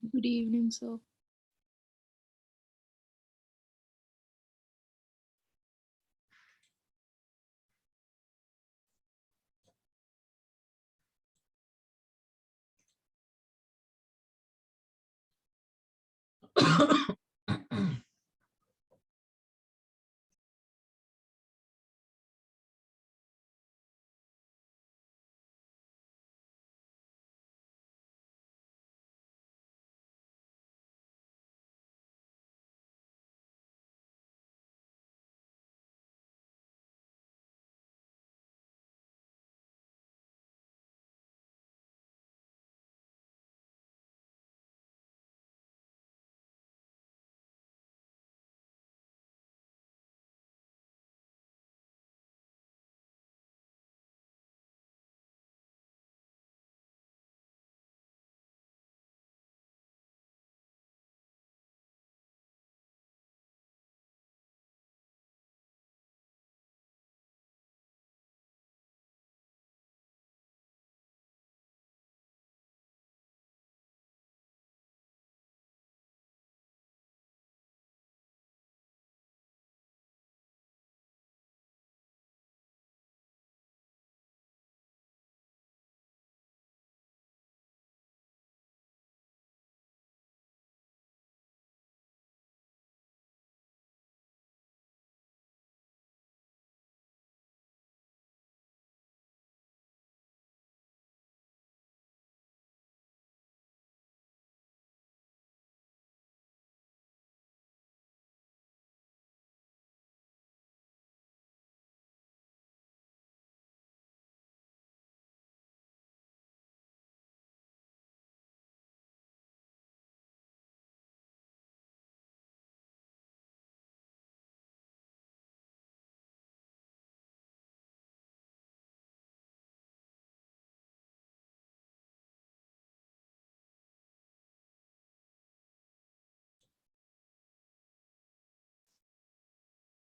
Good evening, sir.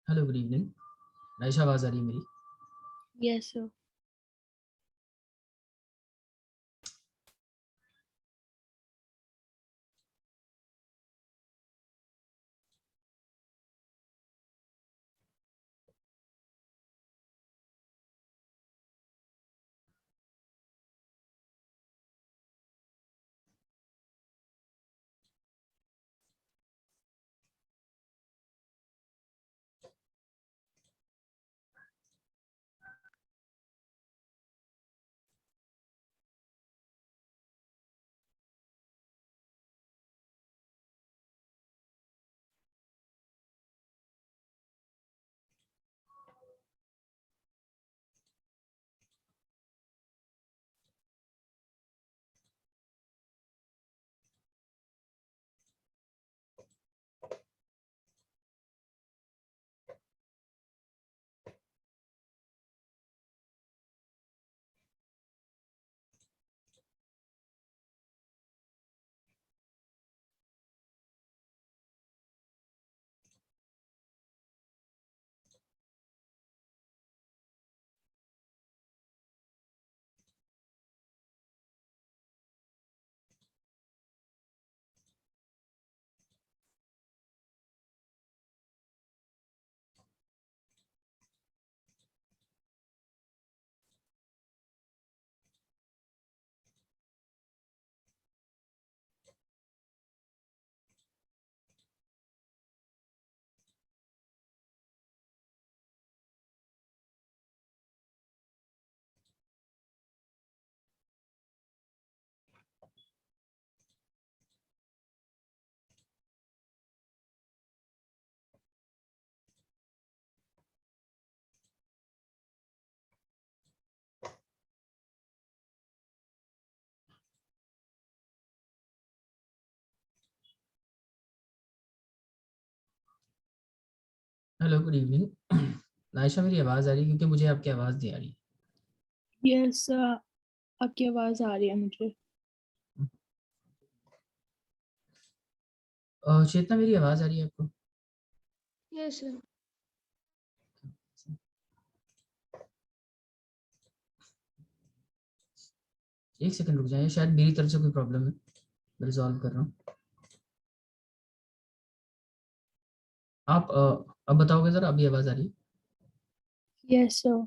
Hello good evening. Ayesha, आवाज़ आ रही है मेरी? Yes, sir. Hello good evening. Ayesha, मेरी आवाज़ आ रही है? क्योंकि मुझे आपकी आवाज़ नहीं आ रही। Yes, sir. आपकी आवाज आ रही है मुझे. चेतना, मेरी आवाज़ आ रही है आपको? Yes, sir. एक सेकंड रुक जाइए, शायद मेरी तरफ से कोई प्रॉब्लम है। रिजॉल्व कर रहा हूँ। आप अब बताओगे जरा, अभी आवाज आ रही है? Yes, sir.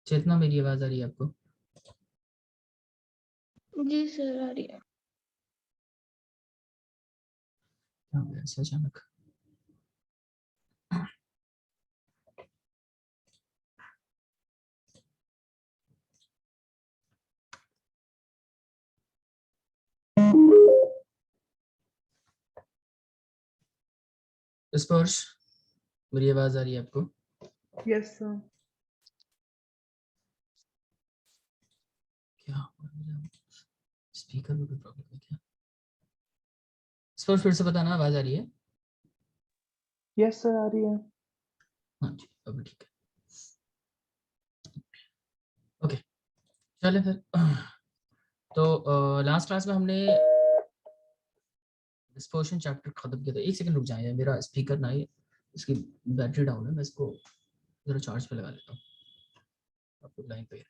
चेतना, मेरी आवाज आ रही है आपको? जी सर, आ रही है। क्या हो गया ऐसे अचानक? स्पर्श, मेरी आवाज आ रही है आपको? Yes sir. क्या हुआ मेरा स्पीकर में कोई प्रॉब्लम है क्या? स्पर्श फिर से बताना, आवाज आ रही है? यस सर, आ रही है। हाँ जी, अभी ठीक है। ओके, चले फिर। तो लास्ट क्लास में हमने डिस्पर्शन चैप्टर खत्म किया था। एक सेकंड रुक जाए, मेरा स्पीकर ना ये, इसकी बैटरी डाउन है, मैं इसको जरा चार्ज पे लगा लेता हूँ। आपको लाइन पे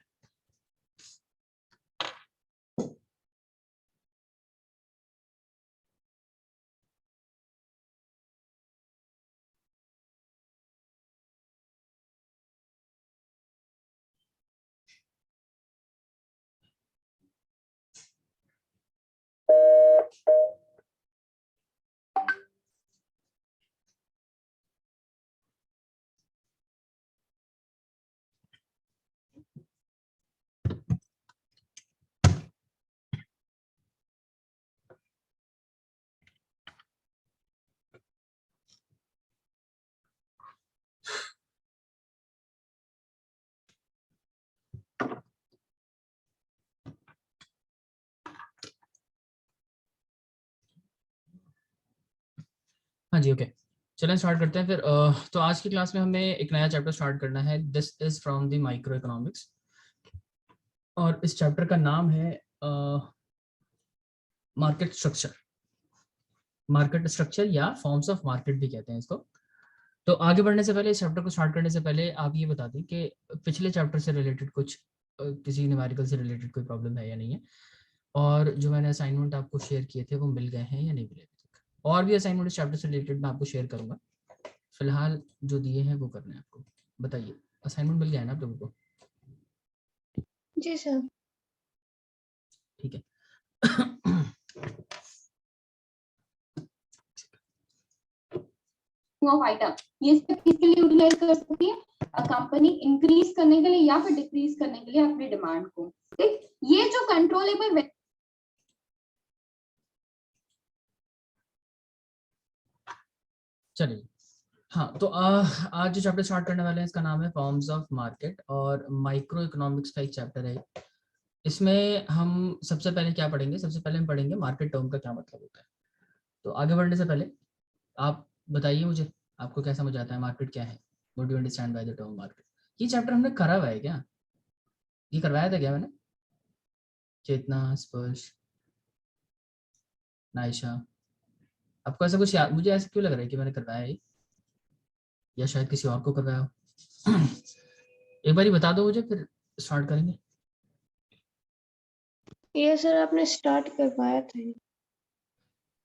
हाँ जी, ओके, चलें स्टार्ट करते हैं फिर। तो आज की क्लास में हमें एक नया चैप्टर स्टार्ट करना है। This is from the micro economics, और इस चैप्टर का नाम है मार्केट स्ट्रक्चर। मार्केट स्ट्रक्चर या फॉर्म्स ऑफ मार्केट भी कहते हैं इसको। तो आगे बढ़ने से पहले, इस चैप्टर को स्टार्ट करने से पहले आप ये बता दें कि पिछले चैप्टर से रिलेटेड कुछ किसी न्यूमेरिकल से रिलेटेड कोई प्रॉब्लम है या नहीं है, और जो मैंने असाइनमेंट आपको शेयर किए थे वो मिल गए हैं या नहीं मिले अभी तक। और भी असाइनमेंट इस चैप्टर से रिलेटेड मैं आपको शेयर करूंगा, फिलहाल जो दिए हैं वो करने हैं आपको। बताइए, असाइनमेंट मिल गया है ना आप लोगों को? जी सर। ठीक है। ऑफ आइटम, ये सब किसके लिए यूटिलाइज कर सकती है? कंपनी इंक्रीज करने के लिए या फिर डिक्रीज करने के लिए अपनी डिमांड को। ठीक, ये जो कंट्रोलेबल चलिए, हाँ, तो आज जो चैप्टर स्टार्ट करने वाले हैं इसका नाम है फॉर्म्स ऑफ मार्केट, और माइक्रो इकोनॉमिक्स का एक चैप्टर है। इसमें हम सबसे पहले क्या पढ़ेंगे? सबसे पहले हम पढ़ेंगे मार्केट टर्म का क्या मतलब होता है। तो आगे बढ़ने से पहले आप बताइए मुझे, आपको क्या समझ आता है मार्केट क्या है? What do you understand by the term market? ये चैप्टर हमने करा हुआ है क्या? ये करवाया था क्या मैंने? चेतना, स्पर्श, नायशा, आपको ऐसा कुछ याद? मुझे ऐसा क्यों लग रहा है कि मैंने करवाया है, या शायद किसी और को करवाया हो। एक बार ही बता दो मुझे, फिर स्टार्ट करेंगे। ये सर आपने स्टार्ट करवाया था।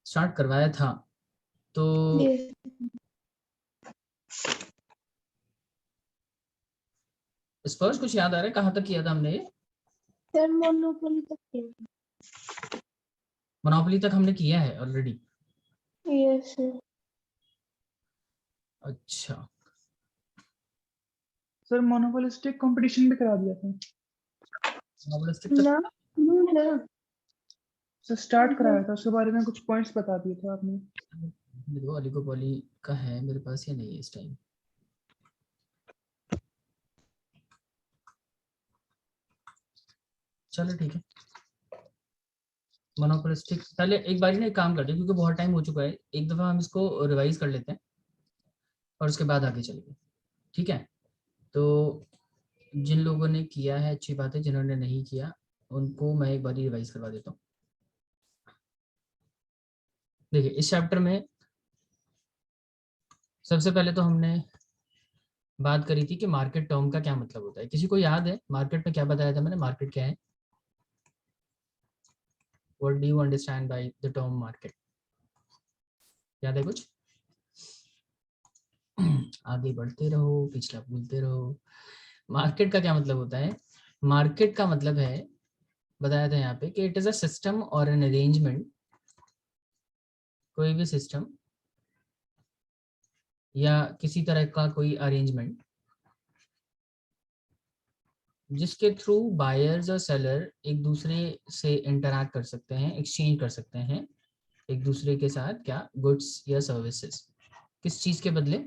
स्टार्ट करवाया था तो ये स्पर्श कुछ याद आ रहा है कहाँ तक किया था हमने? सर मोनोपोली तक किया। मोनोपोली तक हमने किया है ऑलरेडी। Yes sir. अच्छा, सर मोनोपोलिस्टिक कंपटीशन भी करा दिया था। मोनोपोलिस्टिक तक ना ना सर स्टार्ट कराया था, उसके बारे में कुछ पॉइंट्स बता दिए थे आपने। देखो, ओलिगोपोली का है मेरे पास या नहीं है इस टाइम? चलो ठीक है, मोनोपोलिस्टिक पहले एक बार ना एक काम करते हैं, क्योंकि बहुत टाइम हो चुका है, एक दफा हम इसको रिवाइज कर लेते हैं और उसके बाद आगे चलेंगे। ठीक है, तो जिन लोगों ने किया है अच्छी बात है, जिन्होंने नहीं किया उनको मैं एक बार रिवाइज करवा देता हूँ। देखिए इस चैप्टर में सबसे पहले तो हमने बात करी थी कि मार्केट टर्म का क्या मतलब होता है। किसी को याद है मार्केट में क्या बताया था मैंने, मार्केट क्या है? What do you understand by the term market? याद है कुछ? आगे बढ़ते रहो, पिछला भूलते रहो। मार्केट का क्या मतलब होता है? मार्केट का मतलब है, बताया था यहाँ पे, कि इट इज अ सिस्टम और एन अरेंजमेंट, कोई भी सिस्टम या किसी तरह का कोई अरेंजमेंट जिसके थ्रू बायर्स और सेलर एक दूसरे से इंटरैक्ट कर सकते हैं, एक्सचेंज कर सकते हैं एक दूसरे के साथ, क्या, गुड्स या सर्विसेज। किस चीज के बदले?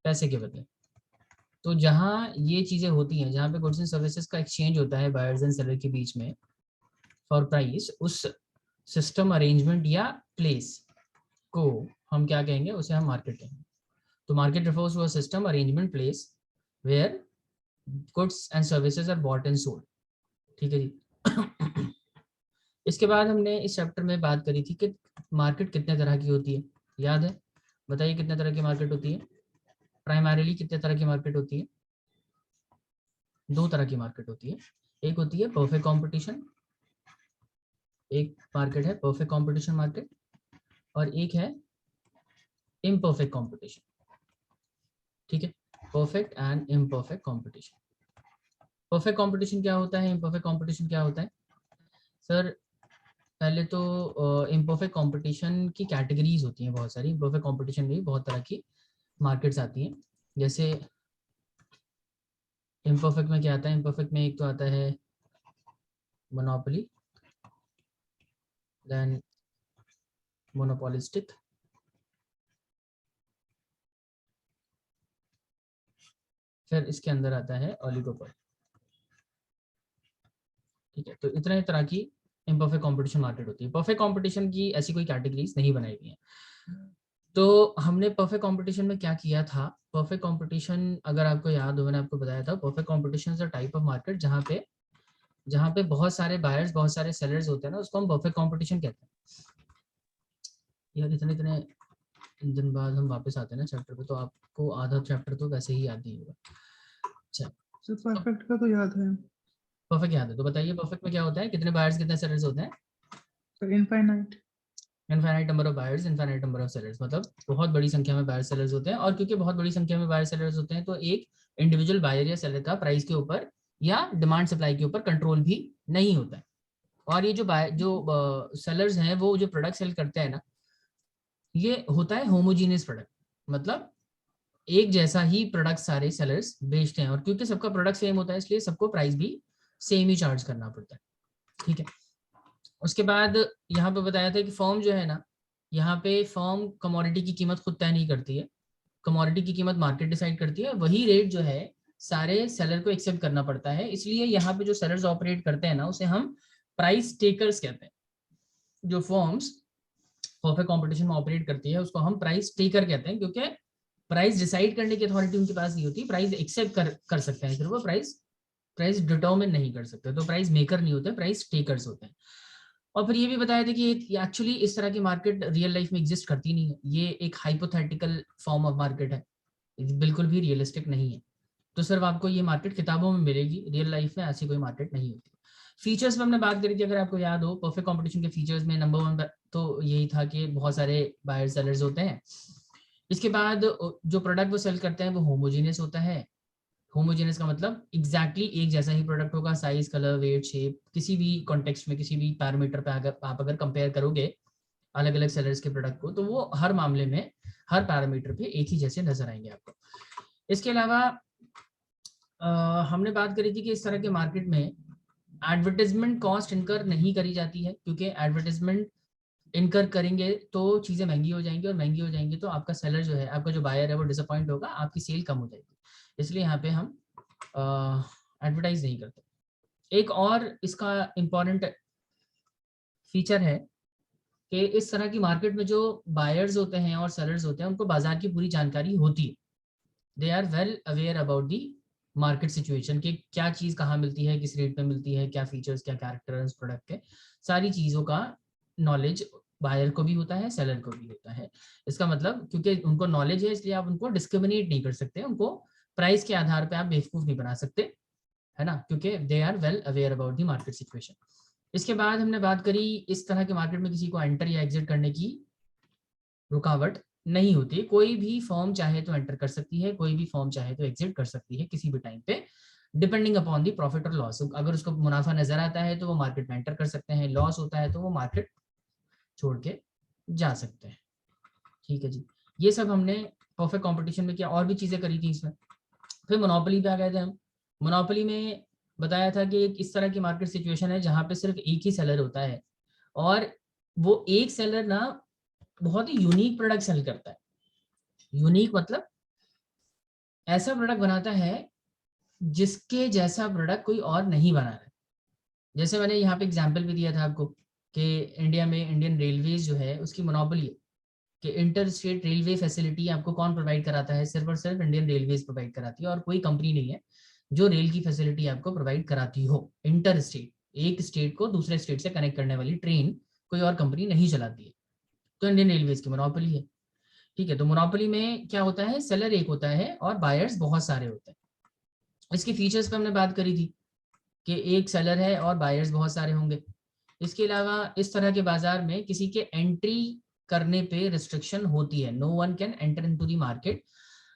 पैसे के बदले। तो जहाँ ये चीजें होती हैं, जहाँ पे गुड्स एंड सर्विसेज का एक्सचेंज होता है बायर्स एंड सेलर के बीच में फॉर प्राइस, उस सिस्टम, अरेंजमेंट या प्लेस को हम क्या कहेंगे? उसे हम मार्केट कहेंगे। तो market refers to a system, arrangement, place where goods and services are bought and sold. ठीक है जी। इसके बाद हमने इस चैप्टर में बात करी थी कि मार्केट कितने तरह की होती है। याद है? बताइए कितने तरह की मार्केट होती है? प्राइमरीली कितने तरह की मार्केट होती है? 2 तरह की मार्केट होती है। एक होती है परफेक्ट कंपटीशन, एक मार्केट है परफेक्ट कंपटीशन मार्केट, और एक है इम्परफेक्ट कंपटीशन। ठीक है, perfect and imperfect competition. Perfect competition क्या होता है, इम्परफेक्ट कंपटीशन क्या होता है? सर पहले तो इम्परफेक्ट कंपटीशन की कैटेगरीज होती हैं बहुत सारी। इम्परफेक्ट कंपटीशन में भी बहुत तरह की मार्केट्स आती हैं। जैसे इम्परफेक्ट में क्या आता है? इम्परफेक्ट में एक तो आता है मोनोपोली, देन मोनोपोलिस्टिक, फिर इसके अंदर आता है ओलिगोपोली। ठीक है, तो इतने तरह की इम्परफेक्ट कंपटीशन मार्केट होती है। परफेक्ट कंपटीशन की ऐसी कोई कैटेगरीज नहीं बनाई गई हैं। तो हमने परफेक्ट कंपटीशन में क्या किया था? परफेक्ट कंपटीशन, अगर आपको याद हो, मैंने आपको बताया था, perfect competition is a type of market जहाँ पे बहुत सारे बायर्स, बहुत सारे सेलर्स होते हैं ना, उसको हम परफेक्ट कंपटीशन कहते हैं। यार इतने इतने दिन बाद हम वापस आते हैं ना चैप्टर पे, तो आपको आधा चैप्टर तो वैसे ही याद नहीं होगा। अच्छा, सर परफेक्ट का तो याद है। परफेक्ट याद है तो बताइए परफेक्ट में क्या होता है? कितने बायर्स, कितने सेलर्स होते हैं? Sir infinite. Infinite number of buyers, infinite number of sellers, मतलब बहुत बड़ी संख्या में बायर सेलर्स होते हैं। और क्योंकि बहुत बड़ी संख्या में बायर सेलर्स होते हैं, तो एक इंडिविजुअल बायर या सेलर का प्राइस के ऊपर या डिमांड सप्लाई के ऊपर कंट्रोल भी नहीं होता है। और ये जो सेलर्स हैं, वो जो प्रोडक्ट सेल करते हैं ना, ये होता है होमोजीनियस प्रोडक्ट, मतलब एक जैसा ही प्रोडक्ट सारे सेलर्स बेचते हैं। और क्योंकि सबका प्रोडक्ट सेम होता है, इसलिए सबको प्राइस भी सेम ही चार्ज करना पड़ता है। ठीक है, उसके बाद यहाँ पे बताया था कि फर्म जो है ना, यहाँ पे फर्म कमोडिटी की कीमत खुद तय नहीं करती है। कमोडिटी की कीमत मार्केट डिसाइड करती है। वही रेट जो है सारे सेलर को एक्सेप्ट करना पड़ता है। इसलिए यहाँ पे जो सेलर्स ऑपरेट करते हैं ना, उसे हम प्राइस टेकर्स कहते हैं। जो फर्म्स परफेक्ट कंपटीशन में ऑपरेट करती है, उसको हम प्राइस टेकर कहते हैं, क्योंकि प्राइस डिसाइड करने की अथॉरिटी उनके पास नहीं होती। प्राइस एक्सेप्ट कर सकते हैं सिर्फ वो, प्राइस डिटरमिन नहीं कर सकते। तो प्राइस मेकर नहीं होते, प्राइस टेकर्स होते हैं। और फिर ये भी बताया था कि एक्चुअली इस तरह की मार्केट रियल लाइफ में एग्जिस्ट करती नहीं है। ये एक हाइपोथेटिकल फॉर्म ऑफ मार्केट है, बिल्कुल भी रियलिस्टिक नहीं है। तो सिर्फ आपको ये मार्केट किताबों में मिलेगी, रियल लाइफ में ऐसी कोई मार्केट नहीं होती। फीचर्स में हमने बात करी थी, अगर आपको याद हो, परफेक्ट कंपटीशन के फीचर्स में नंबर 1 तो यही था कि बहुत सारे बायर सेलर्स होते हैं। इसके बाद जो प्रोडक्ट वो सेल करते हैं वो होमोजेनियस होता है। होमोजेनियस का मतलब एग्जैक्टली एक जैसा ही प्रोडक्ट होगा, साइज, कलर, वेट, शेप, किसी भी कॉन्टेक्स्ट में, किसी भी पैरामीटर पे अगर आप कंपेयर करोगे अलग अलग सेलर्स के प्रोडक्ट को, तो वो हर मामले में, हर पैरामीटर पे एक ही जैसे नजर आएंगे आपको। इसके अलावा हमने बात करी थी कि इस तरह के मार्केट में एडवर्टाइजमेंट कॉस्ट इनकर नहीं करी जाती है, क्योंकि एडवर्टाइजमेंट इनकर करेंगे तो चीजें महंगी हो जाएंगी, और महंगी हो जाएंगी तो आपका सेलर जो है, आपका जो बायर है, वो डिसअपॉइंट होगा, आपकी सेल कम हो जाएगी। इसलिए यहाँ पे हम एडवर्टाइज नहीं करते। एक और इसका इम्पॉर्टेंट फीचर है कि इस तरह की मार्केट में जो बायर्स होते हैं और सेलर्स होते हैं, उनको बाजार की पूरी जानकारी होती है। They are well aware about the market situation के, क्या चीज कहाँ मिलती है, किस रेट पे मिलती है, क्या फीचर्स, क्या कैरेक्टर है उस प्रोडक्ट के, सारी चीजों का नॉलेज बायर को भी होता है, सेलर को भी होता है। इसका मतलब क्योंकि उनको नॉलेज है इसलिए आप उनको डिस्क्रिमिनेट नहीं कर सकते, उनको प्राइस के आधार पे आप बेवकूफ नहीं बना सकते, है ना, क्योंकि they are well aware about the market situation. इसके बाद हमने बात करी इस तरह के मार्केट में किसी को एंटर या एग्जिट करने की रुकावट नहीं होती। कोई भी फर्म चाहे तो एंटर कर सकती है, कोई भी फर्म चाहे तो एग्जिट कर सकती है किसी भी टाइम पे, डिपेंडिंग अपॉन दी प्रॉफिट और लॉस। अगर उसको मुनाफा नजर आता है तो वो मार्केट में एंटर कर सकते हैं, लॉस होता है तो वो मार्केट छोड़ के जा सकते हैं। ठीक है जी, ये सब हमने परफेक्ट कंपटीशन में किया, और भी चीजें करी थी इसमें। फिर मोनोपोली पे आ गए थे हम। मोनोपोली में बताया था कि एक इस तरह की मार्केट सिचुएशन है जहां पे सिर्फ एक ही सेलर होता है और वो एक सेलर ना बहुत ही यूनिक प्रोडक्ट सेल करता है। यूनिक मतलब ऐसा प्रोडक्ट बनाता है जिसके जैसा प्रोडक्ट कोई और नहीं बना रहा है। जैसे मैंने यहाँ पे एग्जांपल भी दिया था आपको कि इंडिया में इंडियन रेलवेज जो है उसकी मोनोपोली है कि इंटर स्टेट रेलवे फैसिलिटी आपको कौन प्रोवाइड कराता है, सिर्फ और सिर्फ इंडियन रेलवेज प्रोवाइड कराती है और कोई कंपनी नहीं है जो रेल की फैसिलिटी आपको प्रोवाइड कराती हो। इंटर स्टेट, एक स्टेट को दूसरे स्टेट से कनेक्ट करने वाली ट्रेन कोई और कंपनी नहीं चलाती है, तो इंडियन रेलवेज की मोनोपोली है। ठीक है, तो मोनोपोली में क्या होता है, सेलर एक होता है और बायर्स बहुत सारे होते हैं। इसकी फीचर्स पे हमने बात करी थी कि एक सेलर है और बायर्स बहुत सारे होंगे। इसके अलावा इस तरह के बाजार में किसी के एंट्री करने पे रिस्ट्रिक्शन होती है, no one can enter into the market.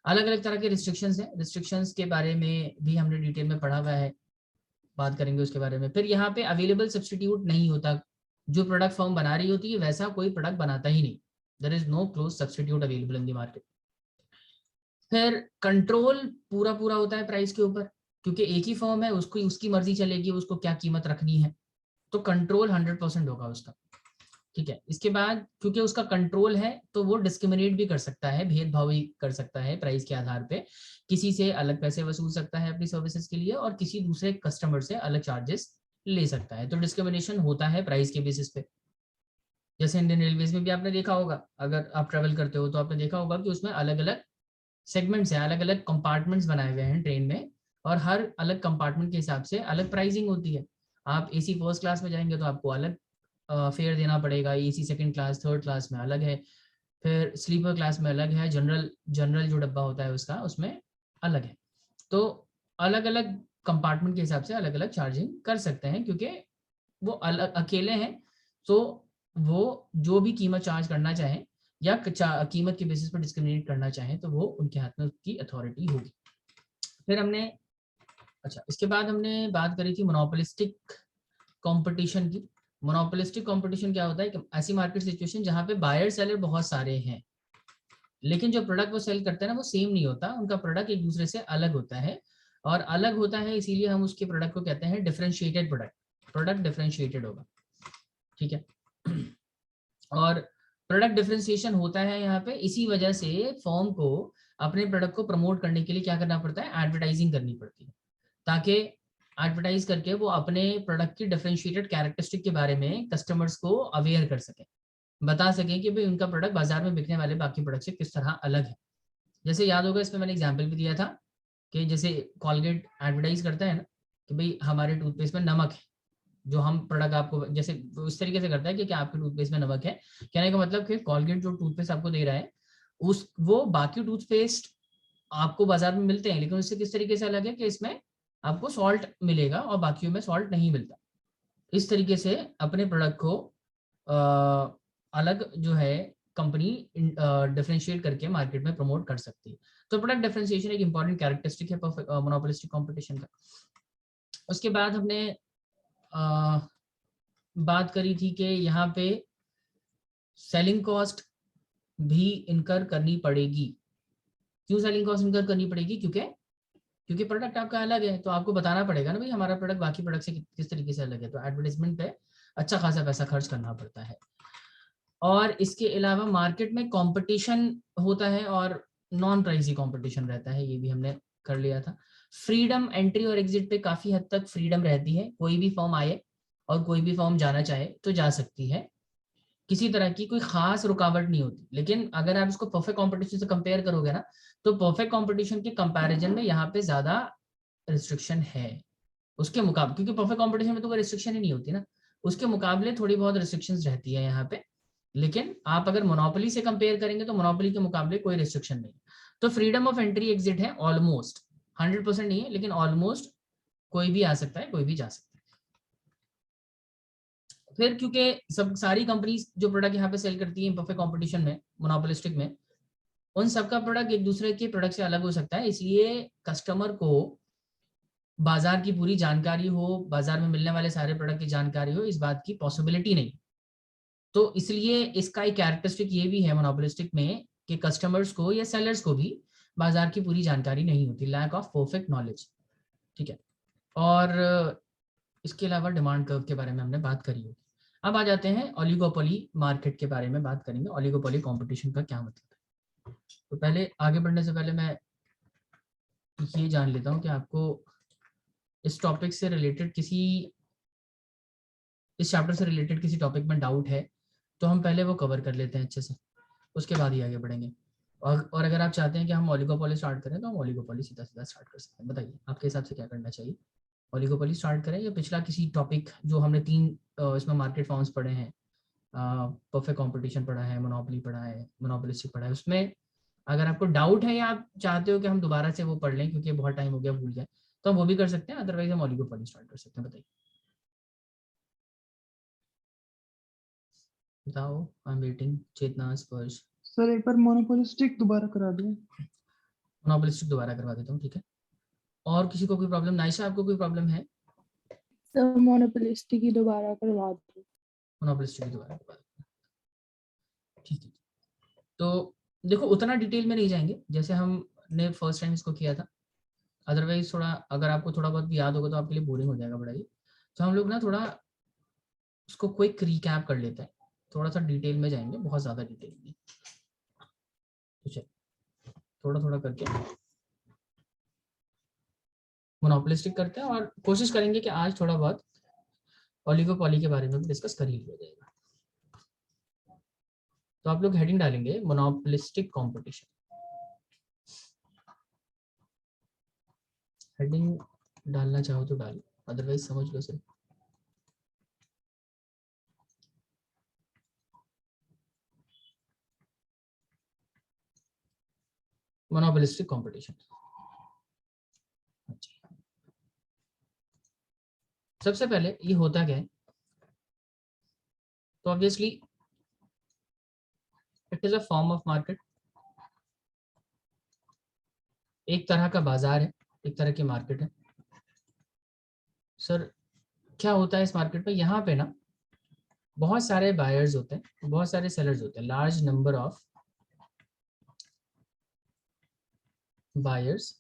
अलग अलग तरह के रिस्ट्रिक्शंस हैं, रिस्ट्रिक्शंस के बारे में भी हमने डिटेल में पढ़ा हुआ है, बात करेंगे उसके बारे में। फिर यहाँ पे अवेलेबल सब्स्टिट्यूट नहीं होता, जो प्रोडक्ट फर्म बना रही होती है वैसा कोई प्रोडक्ट बनाता ही नहीं, there is no close substitute available in the market. फिर कंट्रोल पूरा पूरा होता है प्राइस के ऊपर, क्योंकि एक ही फर्म है, उसको उसकी मर्जी चलेगी उसको क्या कीमत रखनी है, तो कंट्रोल 100% होगा उसका। ठीक है, इसके बाद क्योंकि उसका कंट्रोल है तो वो डिस्क्रिमिनेट भी कर सकता है, भेदभाव भी कर सकता है प्राइस के आधार पे, किसी से अलग पैसे वसूल सकता है अपनी सर्विसेज के लिए और किसी दूसरे कस्टमर से अलग चार्जेस ले सकता है, तो डिस्क्रिमिनेशन होता है प्राइस के बेसिस पे। जैसे इंडियन रेलवेज में भी आपने देखा होगा, अगर आप ट्रेवल करते हो तो आपने देखा होगा कि उसमें अलग अलग सेगमेंट्स हैं, अलग अलग कंपार्टमेंट्स बनाए हुए हैं ट्रेन में और हर अलग कंपार्टमेंट के हिसाब से अलग प्राइसिंग होती है। आप एसी फर्स्ट क्लास में जाएंगे तो आपको अलग फेयर देना पड़ेगा, AC second class third class में अलग है, फिर स्लीपर क्लास में अलग है, जनरल जनरल जो डब्बा होता है उसका उसमें अलग है। तो अलग अलग कंपार्टमेंट के हिसाब से अलग अलग चार्जिंग कर सकते हैं, क्योंकि वो अलग अकेले हैं तो वो जो भी कीमत चार्ज करना चाहें या कीमत के बेसिस पर डिस्क्रिमिनेट करना चाहें तो वो उनके हाथ में उसकी अथॉरिटी होगी। फिर हमने इसके बाद हमने बात करी थी मोनोपोलिस्टिक कंपटीशन की। मोनोपोलिस्टिक कंपटीशन क्या होता है कि ऐसी मार्केट सिचुएशन जहां पे बायर सेलर बहुत सारे हैं लेकिन जो प्रोडक्ट वो सेल करते हैं ना वो सेम नहीं होता, उनका प्रोडक्ट एक दूसरे से अलग होता है और अलग होता है इसीलिए हम उसके प्रोडक्ट को कहते हैं डिफरेंशिएटेड प्रोडक्ट। प्रोडक्ट डिफरेंशिएटेड होगा, ठीक है। और प्रोडक्ट डिफरेंशिएशन होता है यहाँ पे इसी वजह से फर्म को अपने प्रोडक्ट को प्रमोट करने के लिए क्या करना पड़ता है, एडवर्टाइजिंग करनी पड़ती है, ताकि एडवर्टाइज करके वो अपने प्रोडक्ट की डिफरेंशिएटेड कैरेक्टरिस्टिक के बारे में कस्टमर्स को अवेयर कर सके, बता सकें कि भाई उनका प्रोडक्ट बाजार में बिकने वाले बाकी प्रोडक्ट से किस तरह अलग है। जैसे याद होगा इसमें मैंने एग्जांपल भी दिया था कि जैसे कॉलगेट एडवर्टाइज करता है ना कि भाई हमारे टूथपेस्ट में नमक है, जो हम प्रोडक्ट आपको जैसे उस तरीके से करता है कि क्या आपके टूथपेस्ट में नमक है, कहने का मतलब कि कॉलगेट जो टूथपेस्ट आपको दे रहा है उस वो बाकी टूथपेस्ट आपको बाजार में मिलते हैं लेकिन उससे किस तरीके से अलग है कि इसमें आपको सॉल्ट मिलेगा और बाकियों में सॉल्ट नहीं मिलता। इस तरीके से अपने प्रोडक्ट को अलग जो है कंपनी डिफरेंशिएट करके मार्केट में प्रमोट कर सकती है। तो प्रोडक्ट डिफरेंशिएशन एक इंपॉर्टेंट कैरेक्टरिस्टिक है मोनोपोलिस्टिक कंपटीशन का। उसके बाद हमने बात करी थी कि यहाँ पे सेलिंग कॉस्ट भी इनकर करनी पड़ेगी। क्यों सेलिंग कॉस्ट इनकर करनी पड़ेगी? क्योंकि प्रोडक्ट आपका अलग है तो आपको बताना पड़ेगा ना भाई हमारा प्रोडक्ट बाकी प्रोडक्ट से किस तरीके से अलग है, तो एडवर्टाइजमेंट पे अच्छा खासा पैसा खर्च करना पड़ता है। और इसके अलावा मार्केट में कंपटीशन होता है और नॉन प्राइसी कंपटीशन रहता है, ये भी हमने कर लिया था। फ्रीडम एंट्री और एग्जिट पे काफी हद तक फ्रीडम रहती है, कोई भी फर्म आए और कोई भी फर्म जाना चाहे तो जा सकती है, किसी तरह की कोई खास रुकावट नहीं होती। लेकिन अगर आप इसको परफेक्ट कंपटीशन से कंपेयर करोगे ना तो परफेक्ट कंपटीशन के कंपैरिजन में यहाँ पे ज्यादा रिस्ट्रिक्शन है उसके मुकाबले, क्योंकि परफेक्ट कंपटीशन में तो कोई रिस्ट्रिक्शन ही नहीं होती ना, उसके मुकाबले थोड़ी बहुत रिस्ट्रिक्शंस रहती है यहाँ पे। लेकिन आप अगर मोनोपोली से कंपेयर करेंगे तो मोनोपोली के मुकाबले कोई रिस्ट्रिक्शन नहीं। तो फ्रीडम ऑफ एंट्री एग्जिट है ऑलमोस्ट, 100% नहीं है लेकिन ऑलमोस्ट कोई भी आ सकता है, कोई भी जा सकता है। फिर क्योंकि सब सारी कंपनीज जो प्रोडक्ट यहाँ पे सेल करती है परफेक्ट कंपटीशन में, मोनोपोलिस्टिक में, उन सबका प्रोडक्ट एक दूसरे के प्रोडक्ट से अलग हो सकता है, इसलिए कस्टमर को बाजार की पूरी जानकारी हो, बाजार में मिलने वाले सारे प्रोडक्ट की जानकारी हो, इस बात की पॉसिबिलिटी नहीं। तो इसलिए इसका एक कैरेक्टरिस्टिक ये भी है मोनोपोलिस्टिक में कि कस्टमर्स को या सेलर्स को भी बाजार की पूरी जानकारी नहीं होती, लैक ऑफ परफेक्ट नॉलेज। ठीक है, और इसके अलावा डिमांड कर्व के बारे में हमने बात करी होगी। अब आ जाते हैं ओलिगोपोली मार्केट के बारे में बात करेंगे। ओलिगोपोली कंपटीशन का क्या मतलब है। तो पहले आगे बढ़ने से पहले मैं ये जान लेता हूँ कि आपको इस टॉपिक से रिलेटेड इस चैप्टर से रिलेटेड किसी टॉपिक में डाउट है तो हम पहले वो कवर कर लेते हैं अच्छे से, उसके बाद ही आगे बढ़ेंगे। और अगर आप चाहते हैं कि हम ओलिगोपोली स्टार्ट करें तो हम ओलिगोपोली सीधा स्टार्ट कर सकते हैं। बताइए आपके हिसाब से क्या करना चाहिए, ओलिगोपोली स्टार्ट करें या पिछला किसी टॉपिक जो हमने 3 इसमें मार्केट फॉर्म्स पढ़े हैं, परफेक्ट कंपटीशन पढ़ा है, मोनोपोली पढ़ा है, मोनोपोलिस्टिक पढ़ा है, उसमें अगर आपको डाउट है या आप चाहते हो कि हम दोबारा से वो पढ़ लें क्योंकि बहुत टाइम हो गया भूल गया, तो हम वो भी कर सकते हैं, अदरवाइज हम ओलिगोपोली स्टार्ट कर सकते हैं। बताइए बताओ, आई एम वेटिंग। चेतना, स्पर्श। सर एक बार मोनोपोलिस्टिक दोबारा करा दो। मोनोपोलिस्टिक दोबारा करवा देता हूँ, ठीक है। और किसी को कोई प्रॉब्लम? नाइशा आपको कोई प्रॉब्लम है? सर मोनोपोलिस्टिक ही दोबारा करवा दो। मोनोपोलिस्टिक दोबारा करवा देता हूँ, ठीक है। तो देखो उतना डिटेल में नहीं जाएंगे जैसे हमने फर्स्ट टाइम इसको किया था, अदरवाइज थोड़ा अगर आपको थोड़ा बहुत भी याद होगा तो आपके लिए बोरिंग हो जाएगा बड़ा ही। तो हम लोग ना थोड़ा इसको क्विक रिकैप कर लेते हैं, थोड़ा सा डिटेल में जाएंगे, बहुत ज़्यादा डिटेल में। तो चल थोड़ा थोड़ा करके मोनोपोलिस्टिक करते हैं और कोशिश करेंगे कि आज थोड़ा बहुत ओलिगोपोली के बारे में भी डिस्कस कर ही लिया जाएगा। तो आप लोग हेडिंग डालेंगे मोनोपोलिस्टिक कंपटीशन, हेडिंग डालना चाहो तो डालो, अदरवाइज समझ लो सिर्फ। Monopolistic competition. सबसे पहले ये होता क्या है, तो obviously it is a form of market, एक तरह का बाजार है, एक तरह की मार्केट है। सर क्या होता है इस मार्केट में? यहाँ पे ना बहुत सारे बायर्स होते हैं, बहुत सारे सेलर्स होते हैं, large number of buyers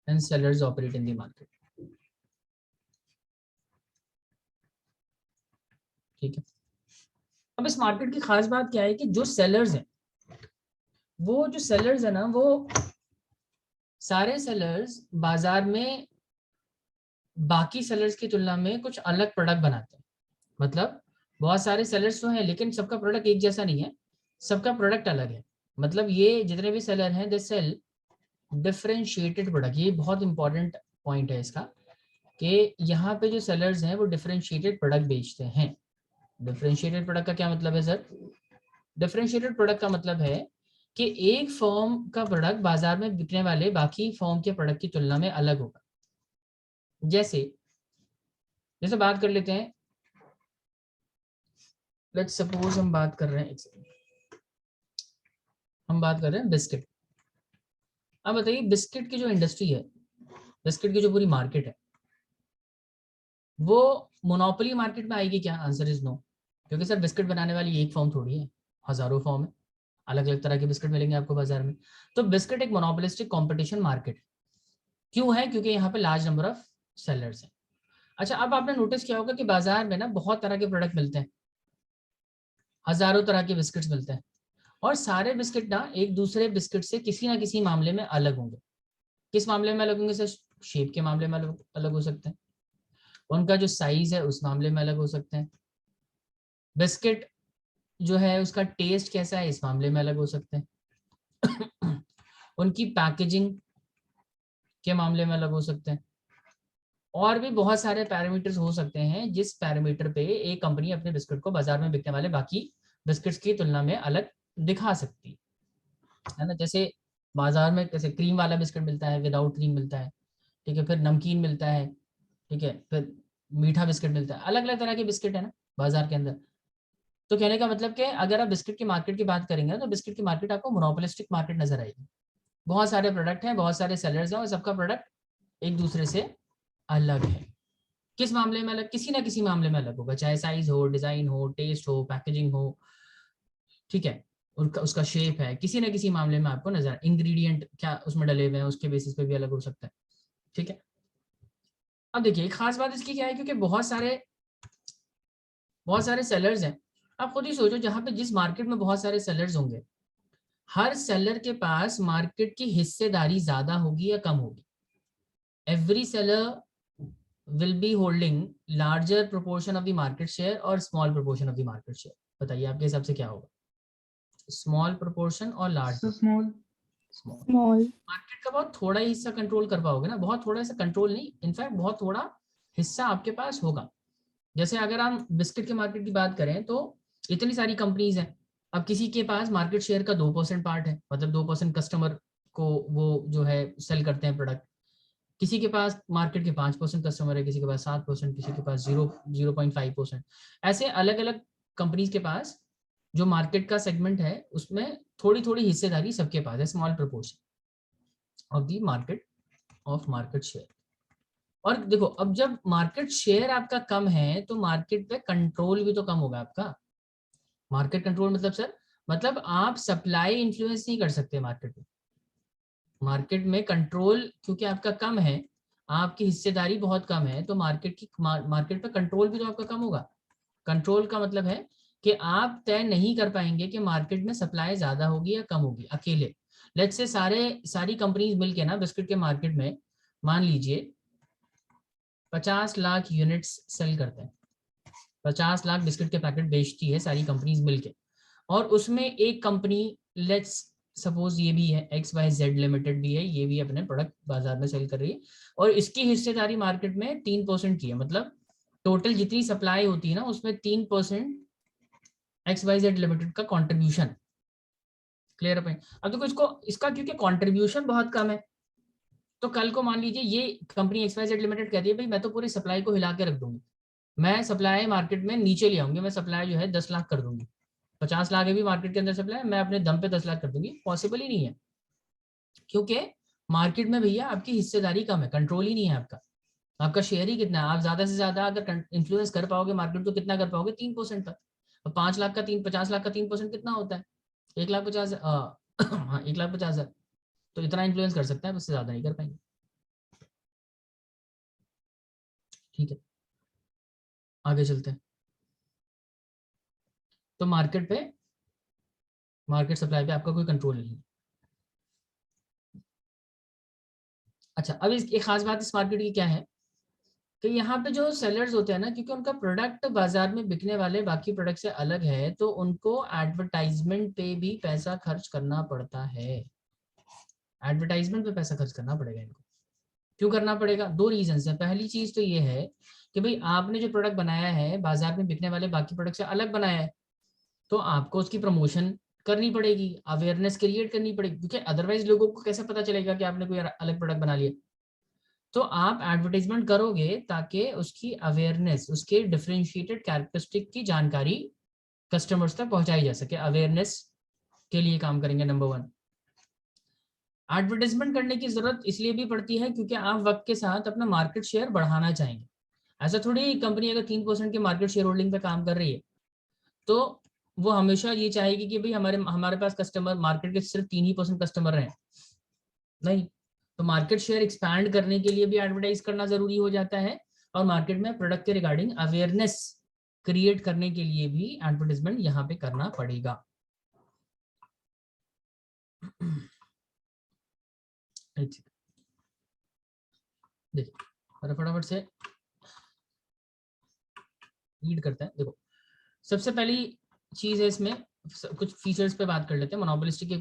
and sellers operate in the market. ठीक है, अब इस मार्केट की खास बात क्या है कि जो सेलर्स हैं, वो जो सेलर्स है ना, वो सारे सेलर्स बाजार में बाकी सेलर्स की तुलना में कुछ अलग प्रोडक्ट बनाते हैं। मतलब बहुत सारे सेलर्स तो हैं लेकिन सबका प्रोडक्ट एक जैसा नहीं है, सबका प्रोडक्ट अलग है। मतलब ये जितने भी सेलर हैं दे सेल डिफरेंशिएटेड प्रोडक्ट। ये बहुत इंपॉर्टेंट पॉइंट है इसका कि यहाँ पे जो सेलर्स हैं वो डिफरेंशिएटेड प्रोडक्ट बेचते हैं। डिफरेंशिएटेड प्रोडक्ट का क्या मतलब है सर? डिफरेंशिएटेड प्रोडक्ट का मतलब है कि एक फर्म का प्रोडक्ट बाजार में बिकने वाले बाकी फर्म के प्रोडक्ट की तुलना में अलग होगा। जैसे बात कर लेते हैं, लेट्स सपोज हम बात कर रहे हैं बिस्किट। अब बताइए बिस्किट की जो इंडस्ट्री है, बिस्किट की जो पूरी मार्केट है, वो मोनोपोली मार्केट में आएगी क्या? आंसर इज नो, क्योंकि सर बिस्किट बनाने वाली एक फर्म थोड़ी है, हजारों फर्म है, अलग अलग तरह के बिस्किट मिलेंगे आपको बाजार में। तो बिस्किट एक मोनोपोलिस्टिक कंपटीशन मार्केट है। क्यों है? क्योंकि यहाँ पे लार्ज नंबर ऑफ सेलर्स हैं। अच्छा, अब आपने नोटिस किया होगा कि बाजार में ना बहुत तरह के प्रोडक्ट मिलते हैं, हजारों तरह के बिस्किट्स मिलते हैं, और सारे बिस्किट ना एक दूसरे बिस्किट से किसी ना किसी मामले में अलग होंगे। किस मामले में अलग होंगे सर? शेप के मामले में अलग हो सकते हैं, उनका जो साइज है उस मामले में अलग हो सकते हैं, बिस्किट जो है उसका टेस्ट कैसा है इस मामले में अलग हो सकते हैं, उनकी पैकेजिंग के मामले में अलग हो सकते हैं, और भी बहुत सारे पैरामीटर्स हो सकते हैं जिस पैरामीटर पे एक कंपनी अपने बिस्किट को बाजार में बिकने वाले बाकी बिस्किट्स की तुलना में अलग दिखा सकती है ना। जैसे बाजार में जैसे क्रीम वाला बिस्किट मिलता है, विदाउट क्रीम मिलता है, ठीक है, फिर नमकीन मिलता है, ठीक है, फिर मीठा बिस्किट मिलता है, अलग अलग तरह के बिस्किट है ना बाजार के अंदर। तो कहने का मतलब कि अगर आप बिस्किट की मार्केट की बात करेंगे तो बिस्किट की मार्केट आपको मोनोपोलिस्टिक मार्केट नजर आएगी। बहुत सारे प्रोडक्ट हैं, बहुत सारे सेलर्स हैं और सबका प्रोडक्ट एक दूसरे से अलग है। किस मामले में अलग? किसी ना किसी मामले में अलग होगा, चाहे साइज हो, डिजाइन हो, टेस्ट हो, पैकेजिंग हो, ठीक है, उसका शेप है, किसी ना किसी मामले में आपको नजर, इंग्रेडिएंट क्या उसमें डले हुए हैं उसके बेसिस पे भी अलग हो सकता है, ठीक है। अब देखिए एक खास बात इसकी क्या है, क्योंकि बहुत सारे सेलर्स हैं। आप खुद ही सोचो, जहां पे जिस मार्केट में बहुत सारे सेलर्स होंगे, हर सेलर के पास मार्केट की हिस्सेदारी ज्यादा होगी या कम होगी? Every seller will be holding larger proportion of the market share और small proportion of the market share? बताइए आपके हिसाब से क्या होगा, small proportion और large? स्मॉल। मार्केट का बहुत थोड़ा ही हिस्सा कंट्रोल कर पाओगे ना, बहुत थोड़ा सा कंट्रोल नहीं, इनफैक्ट बहुत थोड़ा हिस्सा आपके पास होगा। जैसे अगर हम बिस्किट के मार्केट की बात करें तो इतनी सारी कंपनीज हैं, अब किसी के पास मार्केट शेयर का 2% पार्ट है, मतलब 2% कस्टमर को वो जो है सेल करते हैं प्रोडक्ट, किसी के पास मार्केट के 5% कस्टमर है, किसी के पास 7%, किसी के पास 0.5%। ऐसे अलग अलग कंपनीज के पास जो मार्केट का सेगमेंट है उसमें थोड़ी थोड़ी हिस्सेदारी सबके पास है, small proportion of the market share. और देखो अब जब मार्केट शेयर आपका कम है तो मार्केट पे कंट्रोल भी तो कम होगा आपका। मार्केट कंट्रोल मतलब सर, मतलब आप सप्लाई इन्फ्लुएंस नहीं कर सकते मार्केट में। मार्केट में कंट्रोल क्योंकि आपका कम है, आपकी हिस्सेदारी बहुत कम है, तो मार्केट पे कंट्रोल भी तो आपका कम होगा। कंट्रोल का मतलब है कि आप तय नहीं कर पाएंगे कि मार्केट में सप्लाई ज्यादा होगी या कम होगी अकेले। लेट्स से सारी कंपनीज मिलके ना बिस्किट के मार्केट में मान लीजिए 50 लाख यूनिट्स सेल करते हैं, 50 लाख बिस्किट के पैकेट बेचती है सारी कंपनीज मिलके, और उसमें एक कंपनी लेट्स सपोज ये भी है XYZ लिमिटेड भी है, ये भी अपने प्रोडक्ट बाजार में सेल कर रही है और इसकी हिस्सेदारी मार्केट में 3% की है, मतलब टोटल जितनी सप्लाई होती है ना उसमें 3% XYZ लिमिटेड का कंट्रीब्यूशन। क्लियर है? अब देखो इसका क्योंकि कंट्रीब्यूशन बहुत कम है, तो कल को मान लीजिए ये कंपनी XYZ लिमिटेड कहती है भाई मैं तो पूरी सप्लाई को हिला के रख दूंगी, मैं सप्लाई मार्केट में नीचे ले आऊंगी, मैं सप्लाई जो है 10 लाख कर दूंगी, 50 लाख है भी मार्केट के अंदर सप्लाई, मैं अपने दम पे 10 लाख कर दूंगी। पॉसिबल ही नहीं है, क्योंकि मार्केट में भैया आपकी हिस्सेदारी कम है, कंट्रोल ही नहीं है आपका। आपका शेयर ही कितना है, आप ज्यादा से ज्यादा अगर इन्फ्लुएंस कर पाओगे मार्केट तो कितना कर पाओगे? 3% तक। 5 लाख का 50 लाख का 3% कितना होता है? 1,50,000। हाँ 1,50,000, तो इतना इन्फ्लुएंस कर सकते हैं, उससे ज्यादा नहीं कर पाएंगे। ठीक है, आगे चलते हैं। तो मार्केट सप्लाई पे आपका कोई कंट्रोल नहीं है। अच्छा, अब एक खास बात इस मार्केट की क्या है कि यहाँ पे जो सेलर्स होते हैं ना, क्योंकि उनका प्रोडक्ट बाजार में बिकने वाले बाकी प्रोडक्ट से अलग है, तो उनको एडवर्टाइजमेंट पे भी पैसा खर्च करना पड़ता है। एडवर्टाइजमेंट पे पैसा खर्च करना पड़ेगा इनको। क्यों करना पड़ेगा? 2 रीजन है। पहली चीज तो ये है कि भाई आपने जो प्रोडक्ट बनाया है बाजार में बिकने वाले बाकी प्रोडक्ट से अलग बनाया है, तो आपको उसकी प्रमोशन करनी पड़ेगी, अवेयरनेस क्रिएट करनी पड़ेगी, क्योंकि अदरवाइज लोगों को कैसे पता चलेगा कि आपने कोई अलग प्रोडक्ट बना लिया। तो आप एडवर्टाइजमेंट करोगे ताकि उसकी अवेयरनेस, उसके डिफरेंशिएटेड कैरेक्टरिस्टिक की जानकारी कस्टमर्स तक पहुंचाई जा सके, अवेयरनेस के लिए काम करेंगे। नंबर 1, एडवर्टाइजमेंट करने की जरूरत इसलिए भी पड़ती है क्योंकि आप वक्त के साथ अपना मार्केट शेयर बढ़ाना चाहेंगे। ऐसा थोड़ी कंपनी अगर 3% के मार्केट शेयर होल्डिंग पे काम कर रही है तो वो हमेशा ये चाहेगी कि भाई हमारे पास कस्टमर मार्केट के सिर्फ 3% कस्टमर रहे, नहीं। तो मार्केट शेयर एक्सपैंड करने के लिए भी एडवर्टाइज करना जरूरी हो जाता है, और मार्केट में प्रोडक्ट के रिगार्डिंग अवेयरनेस क्रिएट करने के लिए भी एडवर्टाइजमेंट यहाँ पे करना पड़ेगा। देखिए फटाफट से रीड करते हैं। देखो सबसे पहली चीज है इसमें, कुछ फीचर्स पे बात कर लेते हैं। मोनोपोलिस्टिक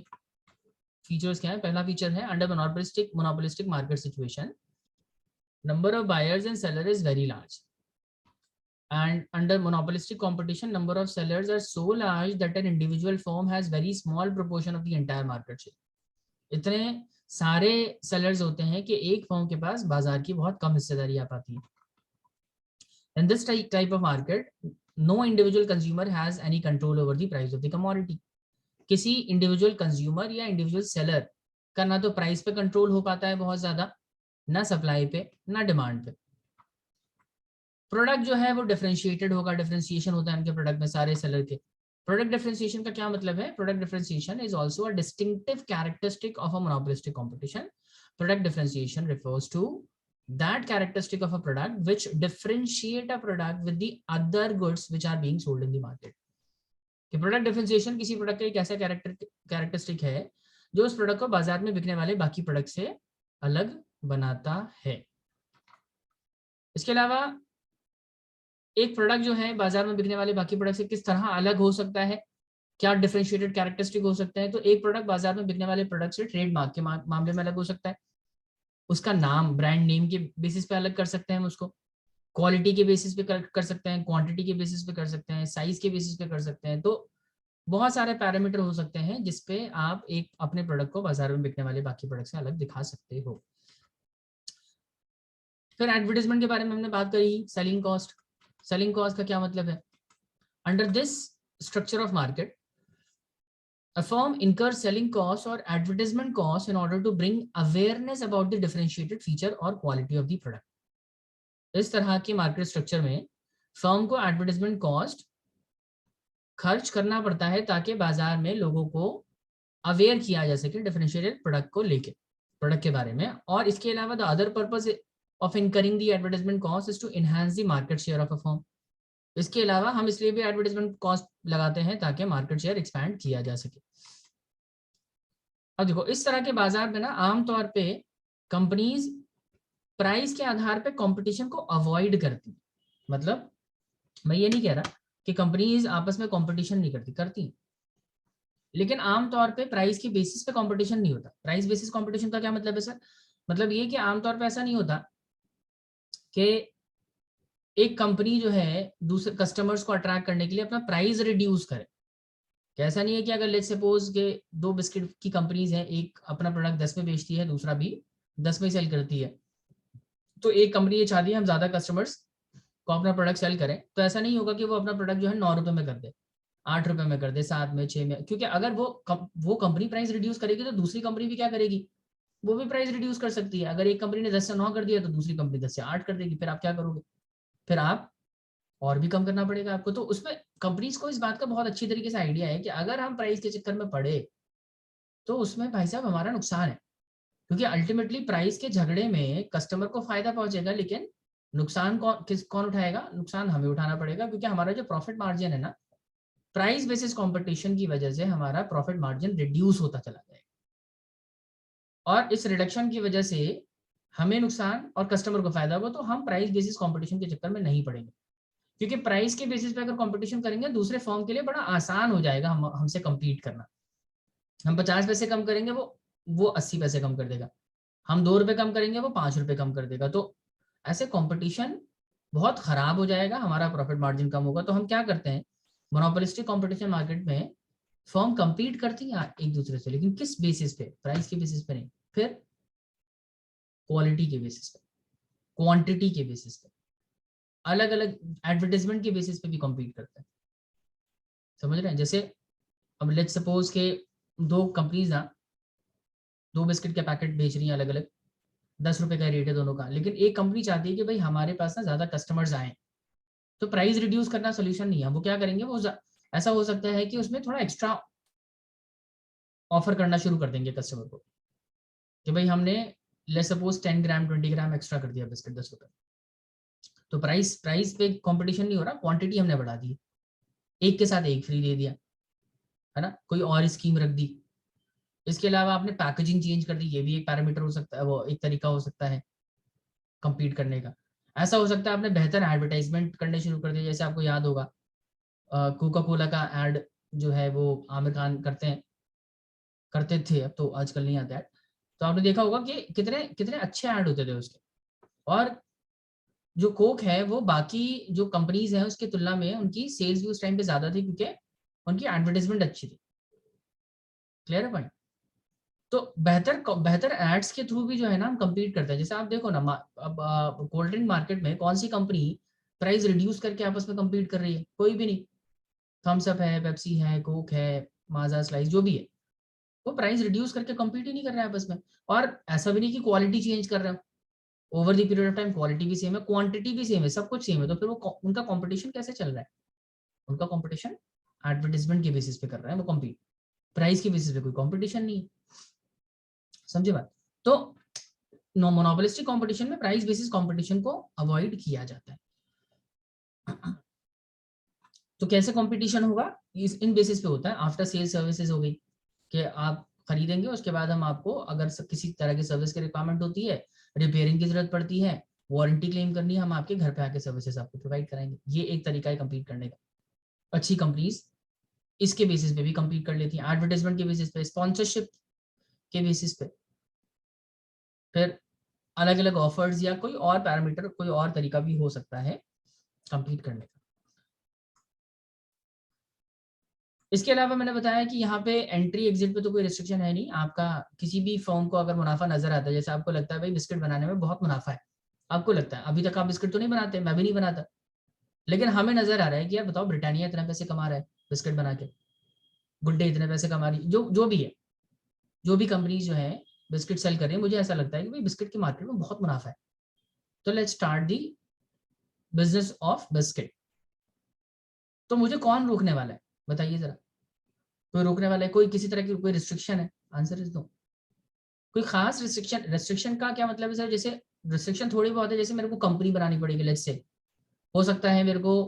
फीचर्स क्या है? पहला फीचर है under monopolistic market situation number of buyers and seller is very large, and under monopolistic competition number of sellers are so large that an individual firm has very small proportion of the entire market share. इतने सारे sellers होते हैं कि एक firm के पास बाजार की बहुत कम हिस्सेदारी आ पाती है. In this type of market, no individual consumer has any control over the price of the commodity. किसी इंडिविजुअल कंज्यूमर या इंडिविजुअल सेलर का ना तो प्राइस पे कंट्रोल हो पाता है बहुत ज्यादा, ना सप्लाई पे, ना डिमांड पे. प्रोडक्ट जो है वो डिफरेंशिएटेड होगा, डिफरेंशिएशन होता है उनके प्रोडक्ट में सारे सेलर के. प्रोडक्ट डिफरेंशिएशन का क्या मतलब है? Product differentiation is also a distinctive characteristic of a monopolistic competition. Product differentiation refers to that characteristic of a product which differentiate a product with the other goods which are being sold in the market. कि product differentiation किसी product का एक ऐसा characteristic है जो उस product को बाजार में बिकने वाले बाकी प्रोडक्ट से अलग बनाता है. इसके अलावा एक प्रोडक्ट जो है बाजार में बिकने वाले बाकी प्रोडक्ट से किस तरह अलग हो सकता है, क्या डिफरेंशिएटेड कैरेक्टरिस्टिक हो सकता है? तो एक प्रोडक्ट बाजार में बिकने वाले प्रोडक्ट से ट्रेडमार्क के मामले में अलग हो सकता है. उसका नाम, ब्रांड नेम के बेसिस पे अलग कर सकते हैं हम उसको, क्वालिटी के बेसिस पे कर सकते हैं, क्वांटिटी के बेसिस पे कर सकते हैं, साइज के बेसिस पे कर सकते हैं. तो बहुत सारे पैरामीटर हो सकते हैं जिसपे आप एक अपने प्रोडक्ट को बाजार में बिकने वाले बाकी प्रोडक्ट से अलग दिखा सकते हो. फिर एडवर्टाइजमेंट के बारे में हमने बात करी. Selling cost. सेलिंग कॉस्ट का क्या मतलब है? Under this structure of market a firm incurs selling costs or advertisement costs in order to bring awareness about the differentiated feature or quality of the product. इस तरह के market structure में firm को advertisement cost खर्च करना पड़ता है ताकि बाजार में लोगों को अवेयर किया जा सके डिफरेंशिएटेड प्रोडक्ट को लेके, प्रोडक्ट के बारे में. और इसके अलावा the other purpose of incurring the advertisement cost is to enhance the market share of a firm. इसके अलावा हम इसलिए भी एडवर्टाइजमेंट कॉस्ट लगाते हैं ताकि मार्केट शेयर एक्सपैंड किया जा सके. अब देखो, इस तरह के बाजार में ना आमतौर पे कंपनीज प्राइस के आधार पे कंपटीशन को अवॉइड करती. मतलब मैं ये नहीं कह रहा कि कंपनीज आपस में कंपटीशन नहीं करती, लेकिन आमतौर पे प्राइस के बेसिस पे कंपटीशन नहीं होता. प्राइस बेसिस कंपटीशन का क्या मतलब है सर? मतलब ये कि आमतौर पे ऐसा नहीं होता कि एक कंपनी जो है दूसरे कस्टमर्स को अट्रैक्ट करने के लिए अपना प्राइस रिड्यूस करे. कैसा नहीं है कि अगर लेट्स सपोज के दो बिस्किट की कंपनीज हैं, एक अपना प्रोडक्ट 10 में बेचती है, दूसरा भी 10 में सेल करती है, तो एक कंपनी ये चाहती है हम ज्यादा कस्टमर्स को अपना प्रोडक्ट सेल करें, तो ऐसा नहीं होगा कि वो अपना प्रोडक्ट जो है 9 रुपए में कर दे, 8 रुपए में कर दे, 7 में, 6 में. क्योंकि अगर वो कंपनी प्राइस रिड्यूस करेगी तो दूसरी कंपनी भी क्या करेगी? वो भी प्राइस रिड्यूस कर सकती है. अगर एक कंपनी ने 10 से 9 कर दिया तो दूसरी कंपनी 10 से 8 कर देगी. फिर आप क्या करोगे? फिर आप और भी कम करना पड़ेगा आपको. तो उसमें कंपनीज को इस बात का बहुत अच्छी तरीके से आइडिया है कि अगर हम प्राइस के चक्कर में पड़े तो उसमें भाई साहब हमारा नुकसान है, क्योंकि अल्टीमेटली प्राइस के झगड़े में कस्टमर को फायदा पहुंचेगा, लेकिन नुकसान कौन उठाएगा? नुकसान हमें उठाना पड़ेगा, क्योंकि हमारा जो प्रॉफिट मार्जिन है ना, प्राइस बेसिस कंपटीशन की वजह से हमारा प्रॉफिट मार्जिन रिड्यूस होता चला जाएगा. और इस रिडक्शन की वजह से हमें नुकसान और कस्टमर को फायदा होगा. तो हम प्राइस बेसिस कंपटीशन के चक्कर में नहीं पड़ेंगे, क्योंकि प्राइस के बेसिस पे अगर कंपटीशन करेंगे दूसरे फर्म के लिए बड़ा आसान हो जाएगा हमसे कंपीट करना. हम 50 पैसे कम करेंगे, वो 80 पैसे कम कर देगा. हम 2 रुपए कम करेंगे, वो 5 रुपए कम कर देगा. तो ऐसे कंपटीशन बहुत खराब हो जाएगा, हमारा प्रॉफिट मार्जिन कम होगा. तो हम क्या करते हैं, मोनोपोलिस्टिक कंपटीशन मार्केट में फर्म कंपीट करती है एक दूसरे से, लेकिन किस बेसिस पे? प्राइस के बेसिस पे नहीं, फिर क्वालिटी के बेसिस पे, क्वांटिटी के बेसिस पे, अलग अलग एडवर्टाइजमेंट के बेसिस पे भी कम्पीट करते हैं. समझ रहे हैं? जैसे अब लेट्स सपोज के दो कंपनीज ना 2 बिस्किट के पैकेट बेच रही हैं अलग अलग, 10 रुपए का रेट है दोनों का, लेकिन एक कंपनी चाहती है कि भाई हमारे पास ना ज्यादा कस्टमर्स आए, तो प्राइस रिड्यूस करना सोल्यूशन नहीं है. वो क्या करेंगे, वो ऐसा हो सकता है कि उसमें थोड़ा एक्स्ट्रा ऑफर करना शुरू कर देंगे कस्टमर को कि भाई हमने let's suppose 10 gram 20 gram extra कर दिया बिस्किट 10 रुपए. तो प्राइस पे कंपटीशन नहीं हो रहा, क्वांटिटी हमने बढ़ा दी, एक के साथ एक फ्री दे दिया, है ना, कोई और स्कीम रख दी. इसके अलावा आपने पैकेजिंग चेंज कर दी, ये भी एक पैरामीटर हो सकता है, वो एक तरीका हो सकता है कंपीट करने का. ऐसा हो सकता है आपने बेहतर एडवर्टाइजमेंट करने शुरू कर दिया. जैसे आपको याद होगा कोका कोला का एड जो है वो आमिर खान करते हैं, करते थे, अब तो आजकल नहीं आता है। तो आपने देखा होगा कि कितने कितने अच्छे ऐड होते थे उसके। और जो कोक है वो बाकी जो कंपनीज हैं उसकी तुलना में उनकी सेल्स भी उस टाइम पे ज्यादा थी क्योंकि उनकी एडवर्टाइजमेंट अच्छी थी। क्लियर है पॉइंट? तो बेहतर एड्स के थ्रू भी जो है ना हम compete करते हैं। जैसे आप देखो ना, अब कोल्ड ड्रिंक मार्केट में कौन सी कंपनी प्राइस रिड्यूस करके आपस में compete कर रही है? कोई भी नहीं। थम्स अप है, पेप्सी है, कोक है, माजा, स्लाइस, जो भी है, वो प्राइस रिड्यूस करके compete ही नहीं कर रहा है आपस में। और ऐसा भी नहीं कि क्वालिटी चेंज कर रहा है, over the period of time quality भी सेम है, क्वांटिटी भी सेम है, सब कुछ सेम है। तो फिर वो उनका कंपटीशन कैसे चल रहा है? उनका कंपटीशन एडवर्टाइजमेंट के बेसिस पे कर रहा है वो compete, प्राइस के बेसिस पे कोई कंपटीशन नहीं है। समझे बात? तो मोनोपोलिस्टिक कंपटीशन में प्राइस बेसिस कंपटीशन को अवॉइड किया जाता है। तो कैसे कंपटीशन होगा? इन बेसिस पे होता है। आफ्टर सेल सर्विसेज हो गई कि आप खरीदेंगे, उसके बाद हम आपको अगर किसी तरह की सर्विस की रिक्वायरमेंट होती है, रिपेयरिंग की जरूरत पड़ती है, वारंटी क्लेम करनी है, हम आपके घर पे आके सर्विसेज आपको प्रोवाइड कराएंगे। ये एक तरीका है कम्पीट करने का। अच्छी कंपनीज इसके बेसिस पे भी कम्पीट कर लेती हैं, एडवर्टाइजमेंट के बेसिस पे, स्पॉन्सरशिप के बेसिस पे, फिर अलग अलग ऑफर्स या कोई और पैरामीटर, कोई और तरीका भी हो सकता है कंप्लीट करने का। इसके अलावा मैंने बताया कि यहाँ पे एंट्री एग्जिट पे तो कोई रिस्ट्रिक्शन है नहीं। आपका किसी भी फर्म को अगर मुनाफा नजर आता है, जैसे आपको लगता है भाई बिस्किट बनाने में बहुत मुनाफा है, आपको लगता है, अभी तक आप बिस्किट तो नहीं बनाते, मैं भी नहीं बनाता, लेकिन हमें नजर आ रहा है कि यार बताओ ब्रिटानिया इतना पैसे कमा रहा है बिस्किट बना के, गुड डे इतने पैसे कमा रही, जो भी है, जो भी कंपनी जो है बिस्किट सेल कर रही है, मुझे ऐसा लगता है कि भाई बिस्किट की मार्केट में बहुत मुनाफा है, तो let's start the business of biscuit. तो मुझे कौन रोकने वाला है बताइए जरा? कोई रोकने वाला है? कोई किसी तरह की कोई रिस्ट्रिक्शन है? Answer is no. कोई खास रिस्ट्रिक्शन का क्या मतलब है सर? जैसे रिस्ट्रिक्शन थोड़ी बहुत है, जैसे मेरे को कंपनी बनानी पड़ेगी, लेट्स से, हो सकता है मेरे को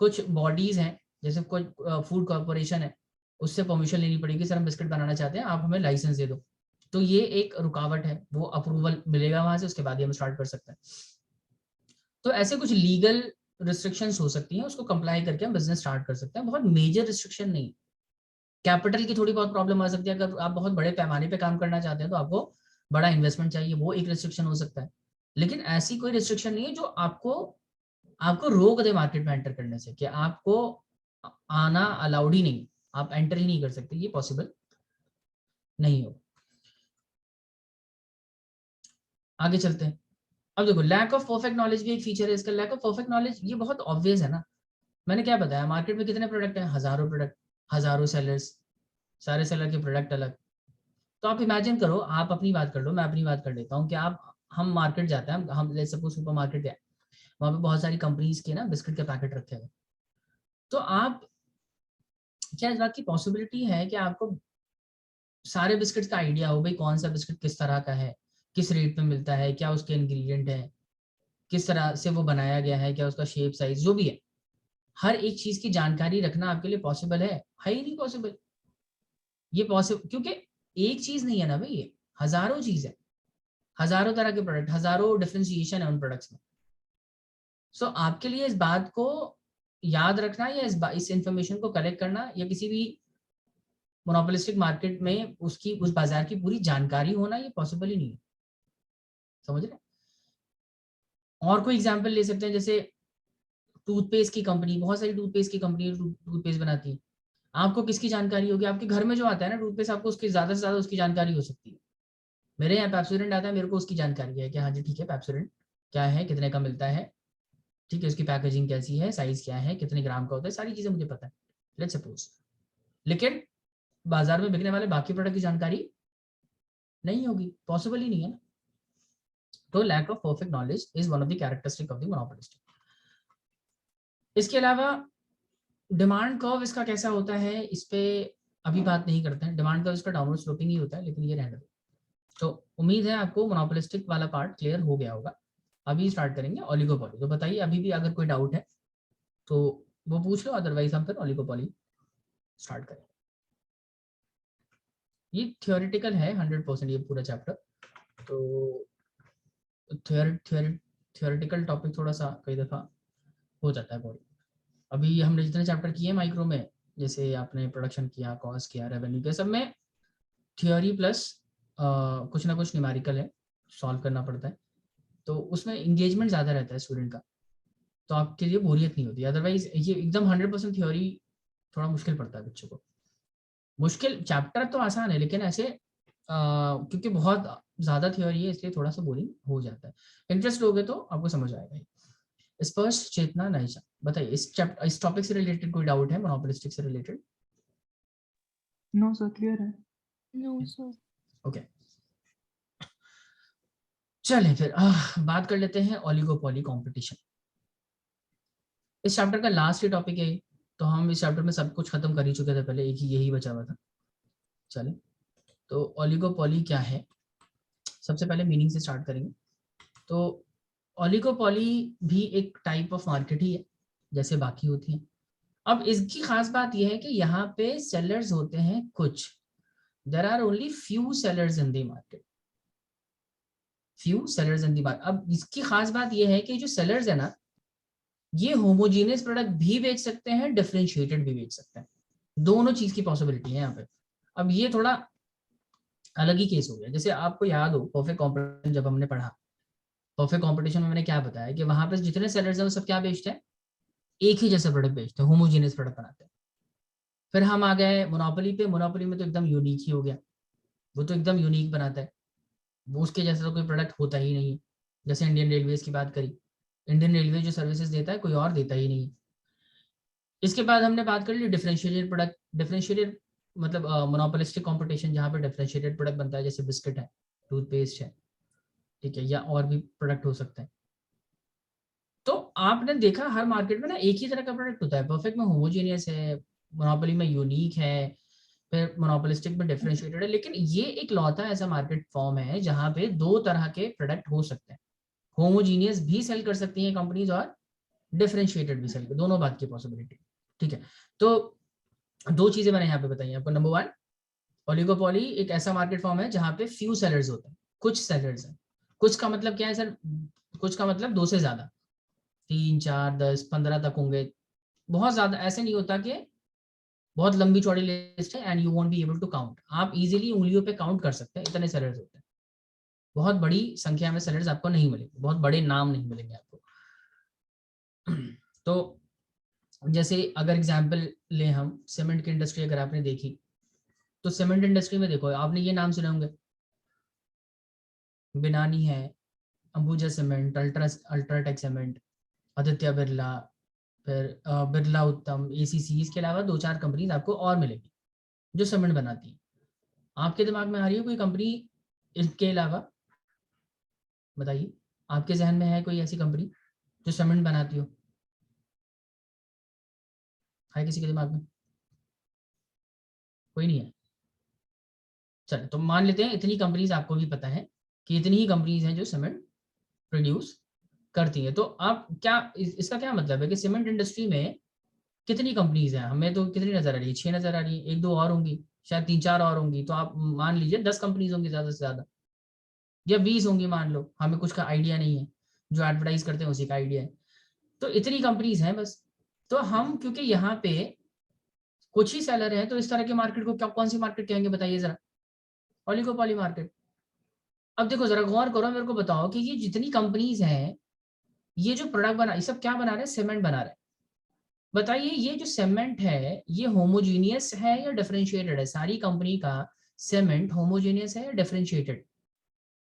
कुछ बॉडीज हैं, जैसे कोई फूड कॉर्पोरेशन है, उससे परमिशन लेनी पड़ेगी, सर हम बिस्किट बनाना चाहते हैं, आप हमें लाइसेंस दे दो। तो ये एक रुकावट है, वो अप्रूवल मिलेगा वहां से, उसके बाद ही हम स्टार्ट कर सकते हैं। तो ऐसे कुछ लीगल रिस्ट्रिक्शंस हो सकती हैं, उसको कंप्लाई करके हम बिजनेस स्टार्ट कर सकते हैं। बहुत मेजर रिस्ट्रिक्शन नहीं। कैपिटल की थोड़ी बहुत प्रॉब्लम आ सकती है, अगर आप बहुत बड़े पैमाने पे काम करना चाहते हैं तो आपको बड़ा इन्वेस्टमेंट चाहिए, वो एक रिस्ट्रिक्शन हो सकता है। लेकिन ऐसी कोई रिस्ट्रिक्शन नहीं है जो आपको आपको रोक दे मार्केट में एंटर करने से, कि आपको आना अलाउड ही नहीं, आप एंटर ही नहीं कर सकते, ये पॉसिबल नहीं हो। आगे चलते हैं। अब देखो, लैक ऑफ परफेक्ट नॉलेज भी एक फीचर है इसका। लैक ऑफ परफेक्ट नॉलेज ये बहुत ऑब्वियस है ना, मैंने क्या बताया, मार्केट में कितने प्रोडक्ट हैं? हजारों प्रोडक्ट, हजारों सेलर्स, सारे सेलर के प्रोडक्ट अलग। तो आप इमेजिन करो, आप अपनी बात कर लो, मैं अपनी बात कर लेता हूँ कि आप, हम मार्केट जाते हैं, हम लेट्स सपोज सुपर मार्केट गए, वहाँ पे बहुत सारी कंपनीज के ना बिस्किट के पैकेट रखे हुए, तो आप, क्या इस बात की पॉसिबिलिटी है कि आपको सारे बिस्किट का आइडिया हो भाई कौन सा बिस्किट किस तरह का है, किस रेट पे मिलता है, क्या उसके इंग्रेडिएंट है, किस तरह से वो बनाया गया है, क्या उसका शेप साइज जो भी है, हर एक चीज की जानकारी रखना आपके लिए पॉसिबल है ही नहीं पॉसिबल। ये पॉसिबल क्योंकि एक चीज नहीं है ना भाई, ये हजारों चीज है, हजारों तरह के प्रोडक्ट, हजारों डिफरेंशिएशन है उन प्रोडक्ट्स में। सो आपके लिए इस बात को याद रखना या इस इंफॉर्मेशन को कलेक्ट करना या किसी भी मोनोपोलिस्टिक मार्केट में उसकी उस बाजार की पूरी जानकारी होना, ये पॉसिबल ही नहीं है। समझ रहे? और कोई एग्जांपल ले सकते हैं, जैसे टूथपेस्ट की कंपनी, बहुत सारी टूथपेस्ट की कंपनी टूथपेस्ट बनाती है, आपको किसकी जानकारी होगी? आपके घर में जो आता है ना टूथपेस्ट, आपको उसकी ज्यादा से ज्यादा उसकी जानकारी हो सकती है। मेरे यहाँ पेप्सोडेंट आता है, मेरे को उसकी जानकारी है कि हाँ जी ठीक है, पेप्सोडेंट क्या है, कितने का मिलता है, ठीक है, उसकी पैकेजिंग कैसी है, साइज क्या है, कितने ग्राम का होता है, सारी चीजें मुझे पता है, लेट्स सपोज। लेकिन बाजार में बिकने वाले बाकी प्रोडक्ट की जानकारी नहीं होगी, पॉसिबल ही नहीं है ना। तो lack of perfect knowledge is one of the characteristic of the monopolist. इसके अलावा डिमांड कर्व इसका कैसा होता है, इस पे अभी बात नहीं करते हैं। डिमांड कर्व इसका डाउनवर्ड स्लोपिंग ही होता है, लेकिन ये रहने दो। तो उम्मीद है आपको मोनोपोलिस्टिक वाला पार्ट क्लियर हो गया होगा। अभी स्टार्ट करेंगे ओलिगोपॉली। तो बताइए अभी भी अगर कोई डाउट है तो वो पूछ लो, अदरवाइज हम फिर ओलिगोपॉली स्टार्ट करें। ये थियोरेटिकल है 100% ये पूरा चैप्टर, तो थियोरेटिकल टॉपिक थोड़ा सा कई दफ़ा हो जाता है बोरिंग। अभी हमने जितने चैप्टर किए माइक्रो में, जैसे आपने प्रोडक्शन किया, कॉस्ट किया, रेवेन्यू के, सब में थियोरी प्लस कुछ ना कुछ न्यूमेरिकल है, सॉल्व करना पड़ता है, तो उसमें इंगेजमेंट ज़्यादा रहता है स्टूडेंट का, तो आपके लिए बोरियत नहीं होती। अदरवाइज ये एकदम 100% थ्योरी थोड़ा मुश्किल पड़ता है बच्चों को। मुश्किल चैप्टर तो आसान है, लेकिन ऐसे क्योंकि बहुत ज़्यादा थ्योरी है इसलिए थोड़ा सा बोरिंग हो जाता है। इंटरेस्ट लोगे तो आपको समझ आएगा। स्पर्श, चेतना, नाइशा, बताइए इस टॉपिक से रिलेटेड कोई डाउट है मोनोपोलिस्टिक से रिलेटेड? नो सर, क्लियर है। No, sir. ओके, चलें फिर बात कर लेते हैं ओलिगोपोली कंपटीशन। इस चैप्टर का लास्ट ही टॉपिक है, तो हम इस चैप्टर में सब कुछ खत्म कर ही चुके थे पहले, एक ही यही बचा हुआ था। चलें, तो ओलिगोपोली क्या है, सबसे पहले मीनिंग से स्टार्ट करेंगे। तो ओलिगोपोली भी एक टाइप ऑफ मार्केट ही है जैसे बाकी होती हैं। अब इसकी खास बात यह है कि यहाँ पे सेलर्स होते हैं कुछ, there are only few sellers in the market, few sellers in the market. अब इसकी खास बात यह है कि जो सेलर्स है ना, ये होमोजीनियस प्रोडक्ट भी बेच सकते हैं, डिफरेंशिएटेड भी बेच सकते हैं, दोनों चीज की पॉसिबिलिटी है यहाँ पे। अब ये थोड़ा अलग ही केस हो गया। जैसे आपको याद हो परफेक्ट कॉम्पिटिशन, जब हमने पढ़ा परफेक्ट कॉम्पिटिशन में मैंने क्या बताया कि वहां पे जितने सेलर्स हैं वो सब क्या बेचते हैं, एक ही जैसा प्रोडक्ट बेचते हैं, होमोजीनियस प्रोडक्ट बनाते हैं। फिर हम आ गए मोनोपोली पे, मोनोपोली में तो एकदम यूनिक ही हो गया, वो तो एकदम यूनिक बनाता है, वो उसके जैसा तो कोई प्रोडक्ट होता ही नहीं है। जैसे इंडियन रेलवेज की बात करी, इंडियन रेलवे जो सर्विसेज देता है कोई और देता ही नहीं है। इसके बाद हमने बात कर ली डिफरेंशिएटेड प्रोडक्ट। डिफरेंशिएटेड मतलब मोनोपोलिस्टिक कंपटीशन, जहाँ पे डिफरेंशिएटेड प्रोडक्ट बनता है, जैसे बिस्किट है, टूथपेस्ट है, ठीक है, या और भी प्रोडक्ट हो सकते हैं। तो आपने देखा हर मार्केट में ना एक ही तरह का प्रोडक्ट होता है, परफेक्ट में होमोजेनियस है, मोनोपोली में यूनिक है, फिर मोनोपोलिस्टिक में डिफरेंशिएटेड है। लेकिन ये एक लौता ऐसा मार्केट फॉर्म है जहाँ पे दो तरह के प्रोडक्ट हो सकते हैं, होमोजीनियस भी सेल कर सकती हैं कंपनीज और डिफरेंशिएटेड भी सेल कर, दोनों बात की पॉसिबिलिटी, ठीक है। तो दो चीजें मैंने यहाँ पे बताई आपको। नंबर वन, ओलिगोपोली एक ऐसा मार्केट फॉर्म है जहाँ पे फ्यू सेलर्स होते हैं, कुछ सेलर्स हैं। कुछ का मतलब क्या है सर? कुछ का मतलब दो से ज्यादा, 3, 4, 10, 15 तक होंगे, बहुत ज्यादा ऐसे नहीं होता कि बहुत लंबी चौड़ी लिस्ट है and you won't be able to count. आप इजीली उंगलियों पे काउंट कर सकते हैं, इतने सेलर्स होते हैं। बहुत बड़ी संख्या में सेलर्स आपको नहीं मिलेंगे, बहुत बड़े नाम नहीं मिलेंगे आपको। तो जैसे अगर एग्जांपल ले हम सीमेंट की इंडस्ट्री अगर आपने देखी, तो सीमेंट इंडस्ट्री में देखो आपने ये नाम सुने होंगे, बिनानी है, Ambuja cement, UltraTech cement, Aditya Birla, फिर बिरला उत्तम, एसीसी। इसके अलावा 2-4 कंपनीज आपको और मिलेगी जो सीमेंट बनाती है। आपके दिमाग में आ रही है कोई कंपनी इसके अलावा? बताइए, आपके जहन में है कोई ऐसी कंपनी जो सीमेंट बनाती हो? है किसी के दिमाग में? कोई नहीं है? चलो, तो मान लेते हैं इतनी कंपनीज आपको भी पता है कि इतनी ही कंपनीज हैं जो सीमेंट प्रोड्यूस करती है। तो आप क्या इसका क्या मतलब है कि सीमेंट इंडस्ट्री में कितनी कंपनीज हैं? हमें तो कितनी नजर आ रही है? 6 नजर आ रही है, 1-2 और होंगी, शायद 3-4 और होंगी। तो आप मान लीजिए 10 कंपनीज होंगी ज्यादा से ज्यादा, या 20 होंगी मान लो, हमें कुछ का आइडिया नहीं है, जो एडवर्टाइज करते हैं उसी का आइडिया है। तो इतनी कंपनीज हैं बस। तो हम क्योंकि यहाँ पे कुछ ही सेलर हैं, तो इस तरह के मार्केट को क्या, कौन सी मार्केट कहेंगे बताइए जरा? Oligopoly market. अब देखो जरा गौर करो, मेरे को बताओ कि ये जितनी कंपनीज हैं, ये जो प्रोडक्ट बना, ये सब क्या बना रहे हैं? सीमेंट बना रहे हैं। बताइए ये जो सीमेंट है ये होमोजीनियस है या डिफरेंशिएटेड है? सारी कंपनी का सीमेंट होमोजीनियस है या डिफरेंशिएटेड?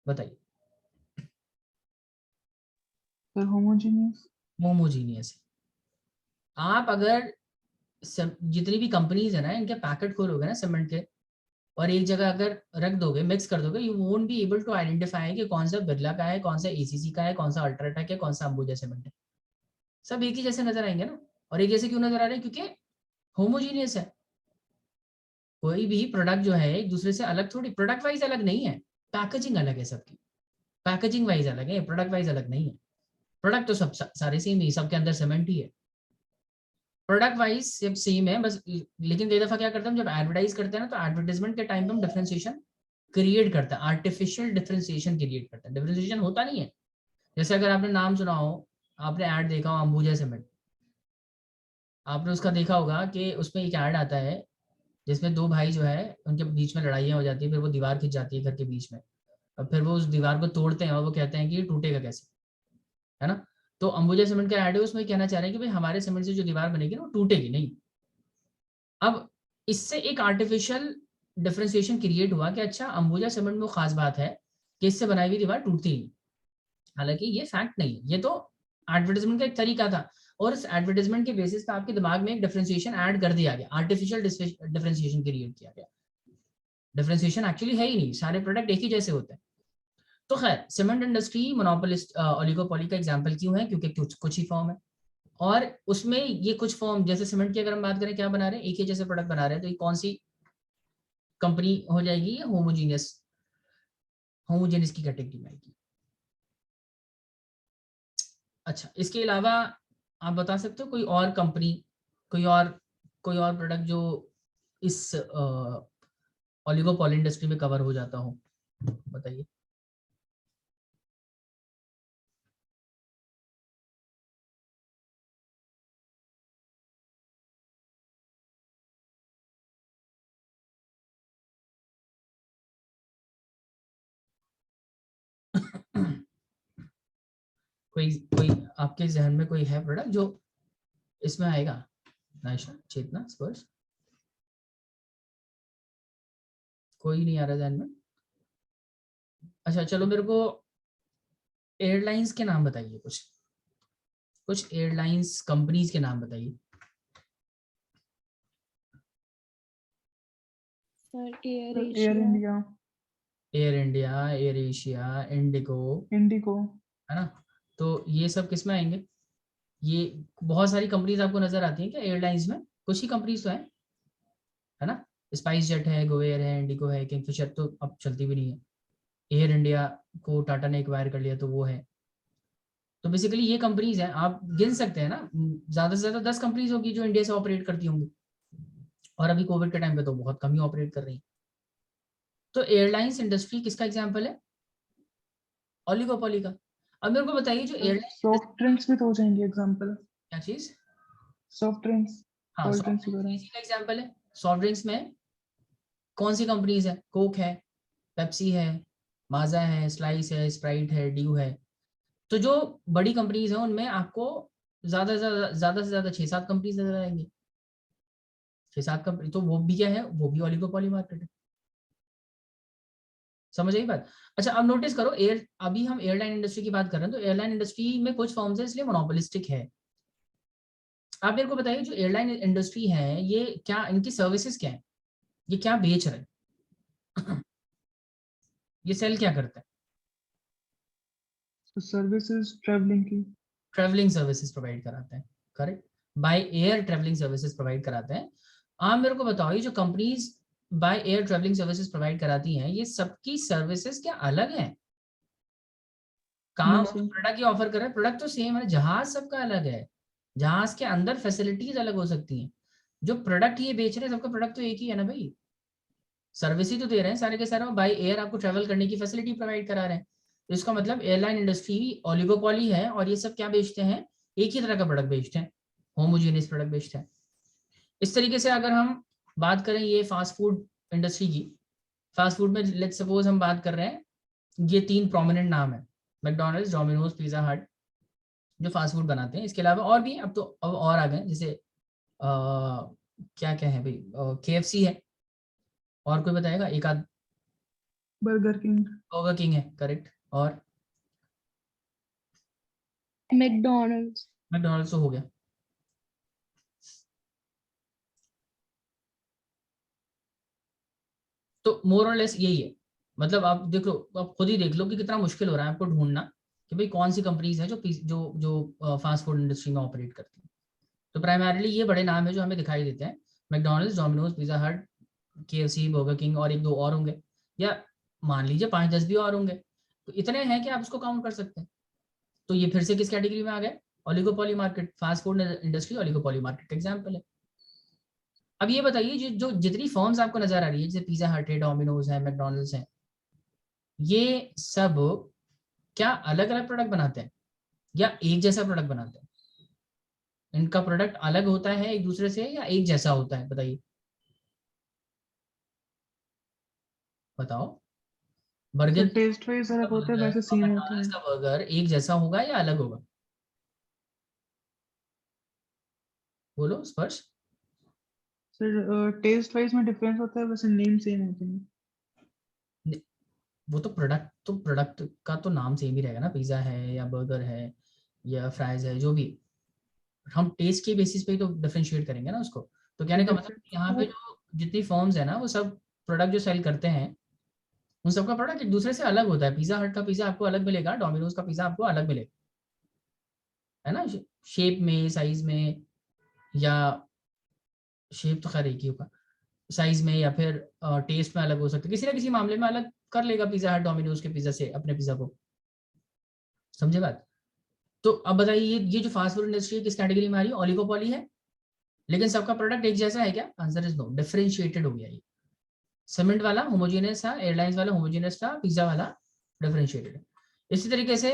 बताइए। Sir homogeneous. होमोजीनियस है। आप अगर जितनी भी कंपनीज है ना, इनके पैकेट खोलोगे ना सीमेंट के, और एक जगह अगर रख दोगे, मिक्स कर दोगे, you won't be able to identify कि कौन सा बिरला का है, कौन सा एसीसी का है, कौन सा अल्ट्राटेक है, कौन सा अंबुजा सीमेंट है। सब एक ही जैसे नजर आएंगे ना। और एक जैसे क्यों नजर आ रहे हैं? क्योंकि होमोजीनियस है। कोई भी प्रोडक्ट जो है एक दूसरे से अलग थोड़ी, प्रोडक्ट वाइज अलग नहीं है, पैकेजिंग अलग है सबकी, पैकेजिंग वाइज अलग है, प्रोडक्ट वाइज अलग नहीं है। प्रोडक्ट तो सब सारे सेम ही, सबके अंदर सीमेंट ही है, प्रोडक्ट वाइज सब सेम है बस। लेकिन कई दफा क्या करते हैं, जब एडवर्टाइज करते हैं ना, तो एडवर्टाइजमेंट के टाइम पे हम डिफरेंशिएशन क्रिएट करता है, आर्टिफिशियल डिफरेंशिएशन क्रिएट करता है, डिफरेंशिएशन होता नहीं है। जैसे अगर आपने नाम सुना हो, आपने ऐड देखा हो अंबुजा सीमेंट, आपने उसका देखा होगा कि उसमें एक ऐड आता है जिसमें दो भाई जो है उनके बीच में लड़ाइयाँ हो जाती है, फिर वो दीवार खिंच जाती है घर के बीच में, और फिर वो उस दीवार को तोड़ते हैं और वो कहते हैं कि ये टूटेगा कैसे, है ना। तो अंबुजा सीमेंट का ऐड है, उसमें कहना चाह रहे हैं कि भाई हमारे सीमेंट से जो दीवार बनेगी ना वो टूटेगी नहीं। अब इससे एक आर्टिफिशियल डिफरेंशिएशन क्रिएट हुआ कि अच्छा अंबुजा सीमेंट में वो खास बात है कि इससे बनाई हुई दीवार टूटती नहीं। हालांकि ये फैक्ट नहीं है, ये तो एडवर्टाइजमेंट का एक तरीका था, और इस एडवर्टाइजमेंट के बेसिस पे आपके दिमाग में एक डिफरेंशिएशन ऐड कर दिया गया, आर्टिफिशियल डिफरेंशिएशन क्रिएट किया गया। डिफरेंशिएशन एक्चुअली है ही नहीं, सारे प्रोडक्ट एक ही जैसे होते हैं। तो खैर सीमेंट इंडस्ट्री मोनोपोलिस्ट ओलिगोपोली का एग्जांपल क्यों है, क्योंकि कुछ ही फॉर्म है, और उसमें ये कुछ फॉर्म, जैसे सीमेंट की अगर हम बात करें क्या बना रहे हैं, एक ही जैसे प्रोडक्ट बना रहे हैं, तो ये कौन सी कंपनी हो जाएगी, ये होमोजीनियस की कैटेगरी में आएगी। अच्छा, इसके अलावा आप बता सकते हो कोई और कंपनी, कोई और प्रोडक्ट जो इस ओलिगोपोली इंडस्ट्री में कवर हो जाता हो, बताइए। कोई आपके जहन में कोई है प्रोडक्ट जो इसमें आएगा? नाइशा, चेतना, स्पर्श, कोई नहीं आ रहा जहन में? अच्छा चलो, मेरे को एयरलाइंस के नाम बताइए, कुछ एयरलाइंस कंपनीज के नाम बताइए। Sir air air India, air Asia, Indigo, है ना। तो ये सब किस में आएंगे? ये बहुत सारी कंपनीज आपको नजर आती हैं क्या एयरलाइंस में? कुछ ही कंपनीज तो है ना। स्पाइस जेट है, गोएयर है, इंडिगो है, किंगफिशर तो अब चलती भी नहीं है, एयर इंडिया को टाटा ने एक्वायर कर लिया तो वो है। तो बेसिकली ये कंपनीज हैं, आप गिन सकते हैं ना, ज्यादा से ज्यादा 10 कंपनीज होगी जो इंडिया से ऑपरेट करती होंगी, और अभी कोविड के टाइम पे तो बहुत कम ही ऑपरेट कर रही है। तो एयरलाइंस इंडस्ट्री किसका एग्जाम्पल है? ओलिगोपोली का। अब मेरे को बताइए जो एयरलाइन, सॉफ्ट ड्रिंक्स भी तो हो जाएंगे एग्जांपल। क्या चीज? सॉफ्ट ड्रिंक्स, हाँ, कोल्ड सॉफ्ट ड्रिंक्स ड्रिंक्स वगैरह। इसी का एग्जाम्पल है। सॉफ्ट ड्रिंक्स में कौन सी कंपनीज है? कोक है, पेप्सी है, माजा है, स्लाइस है, स्प्राइट है, ड्यू है। तो जो बड़ी कंपनीज हैं उनमें आपको ज्यादा से ज्यादा 6-7 कंपनीज नजर आएंगी, 6-7 कंपनी। तो वो भी क्या है, वो भी ओलिगोपोली मार्केट है। समझ आई बात? अच्छा, अब नोटिस करो, अभी हम एयरलाइन इंडस्ट्री की बात कर रहे हैं, तो एयरलाइन इंडस्ट्री में कुछ फॉर्म्स है इसलिए मोनोपोलिस्टिक है। आप मेरे को बताइए जो एयरलाइन इंडस्ट्री है ये क्या, इनकी सर्विसेज क्या है, ये क्या बेच रहे हैं? ये सेल क्या करता है? तो सर्विसेज ट्रैवलिंग की, ट्रैवलिंग सर्विसेज प्रोवाइड कराते हैं, correct. By air travelling services provide कराते हैं। आप मेरे को बताओ, ये जो companies by air travelling services provide कराती हैं, ये सबकी सर्विसेज क्या अलग हैं? काम प्रोडक्ट ही ऑफर कर रहे हैं, प्रोडक्ट तो सेम है, जहाज सबका अलग है, जहाज के अंदर फैसिलिटीज अलग हो सकती हैं, जो प्रोडक्ट ये बेच रहे हैं सबका प्रोडक्ट तो एक ही है ना भाई, सर्विस ही तो दे रहे हैं सारे के सारे, बाय एयर आपको ट्रैवल करने की फैसिलिटी प्रोवाइड करा रहे हैं। तो इसका मतलब एयरलाइन इंडस्ट्री ओलिगोपोली है, और ये सब क्या बेचते हैं? एक ही तरह का प्रोडक्ट बेचते हैं, होमोजेनियस प्रोडक्ट बेचते हैं। इस तरीके से अगर हम बात करें ये फास्ट फूड इंडस्ट्री की, फास्ट फूड में लेट्स सपोज हम बात कर रहे हैं, ये 3 प्रोमिनेंट नाम है, मैकडॉनल्ड्स, डोमिनोज, पिज्जा हट, जो फास्ट फूड बनाते हैं। इसके अलावा और भी अब और आ गए, जैसे क्या क्या है भाई, KFC है, और कोई बताएगा? एक आध? बर्गर किंग है, करेक्ट। और मैकडॉनल्ड्स तो हो गया। तो मोर और लेस यही है, मतलब आप देख लो, आप खुद ही देख लो कि कितना मुश्किल हो रहा है आपको ढूंढना कि भाई कौन सी कंपनीज है जो फास्ट फूड इंडस्ट्री में ऑपरेट करती है। तो प्राइमरली ये बड़े नाम है जो हमें दिखाई देते हैं, मैकडॉनल्ड्स, डोमिनोज, पिज्जा हट, KFC, बर्गर किंग, और 1-2 और होंगे, या मान लीजिए 5-10 भी और होंगे। तो इतने हैं कि आप उसको काउंट कर सकते हैं। तो ये फिर से किस कैटेगरी में आ गए? Oligopoly market. Fast food industry oligopoly market का एग्जाम्पल है। अब ये बताइए जो जितनी फर्म्स आपको नजर आ रही है, जैसे पिज्जा हट है, डोमिनोज है, मैकडॉनल्ड्स है, ये सब क्या अलग अलग प्रोडक्ट बनाते हैं या एक जैसा प्रोडक्ट बनाते हैं? इनका प्रोडक्ट अलग होता है एक दूसरे से या एक जैसा होता है, बताइए। बताओ। सर बर्गर टेस्ट वाइज अलग होता है, वैसे और सेम होता है। मैकडॉनल्ड्स का बर्गर एक जैसा होगा या अलग होगा? बोलो स्पर्श। सर टेस्ट वाइज में डिफरेंस होता है, वैसे नेम सेम होते हैं। वो तो प्रोडक्ट का तो नाम सेम ही रहेगा ना, पिज्जा है या बर्गर है या फ्राइज है, जो भी हम टेस्ट के बेसिस पे ही तो डिफरेंशिएट करेंगे ना उसको। तो कहने का मतलब यहाँ पे जो जितनी फर्म्स है ना वो सब प्रोडक्ट जो सेल करते हैं उन सबका प्रोडक्ट एक दूसरे से अलग होता है। पिज्जा हट का पिज्जा आपको अलग मिलेगा, डोमिनोज का पिज्जा आपको अलग मिलेगा, है ना, शेप में, साइज में, या शेप तो खैर एक ही होगा, साइज में या फिर टेस्ट में अलग हो सकता है, किसी ना किसी मामले में अलग कर लेगा पिज्जा हट डोमिनोज के पिज्जा से अपने पिज्जा को। समझे बात? तो अब बताइए ये जो फास्ट फूड इंडस्ट्री किस कैटेगरी में आ रही है? ओलिगोपॉली है, लेकिन सबका प्रोडक्ट एक जैसा है क्या? आंसर इज नो, डिफरेंशिएटेड हो गया ये। सीमेंट वाला होमोजेनियस था, एयरलाइंस वाला होमोजेनियस था, पिज्जा वाला डिफरेंशिएटेड है। इसी तरीके से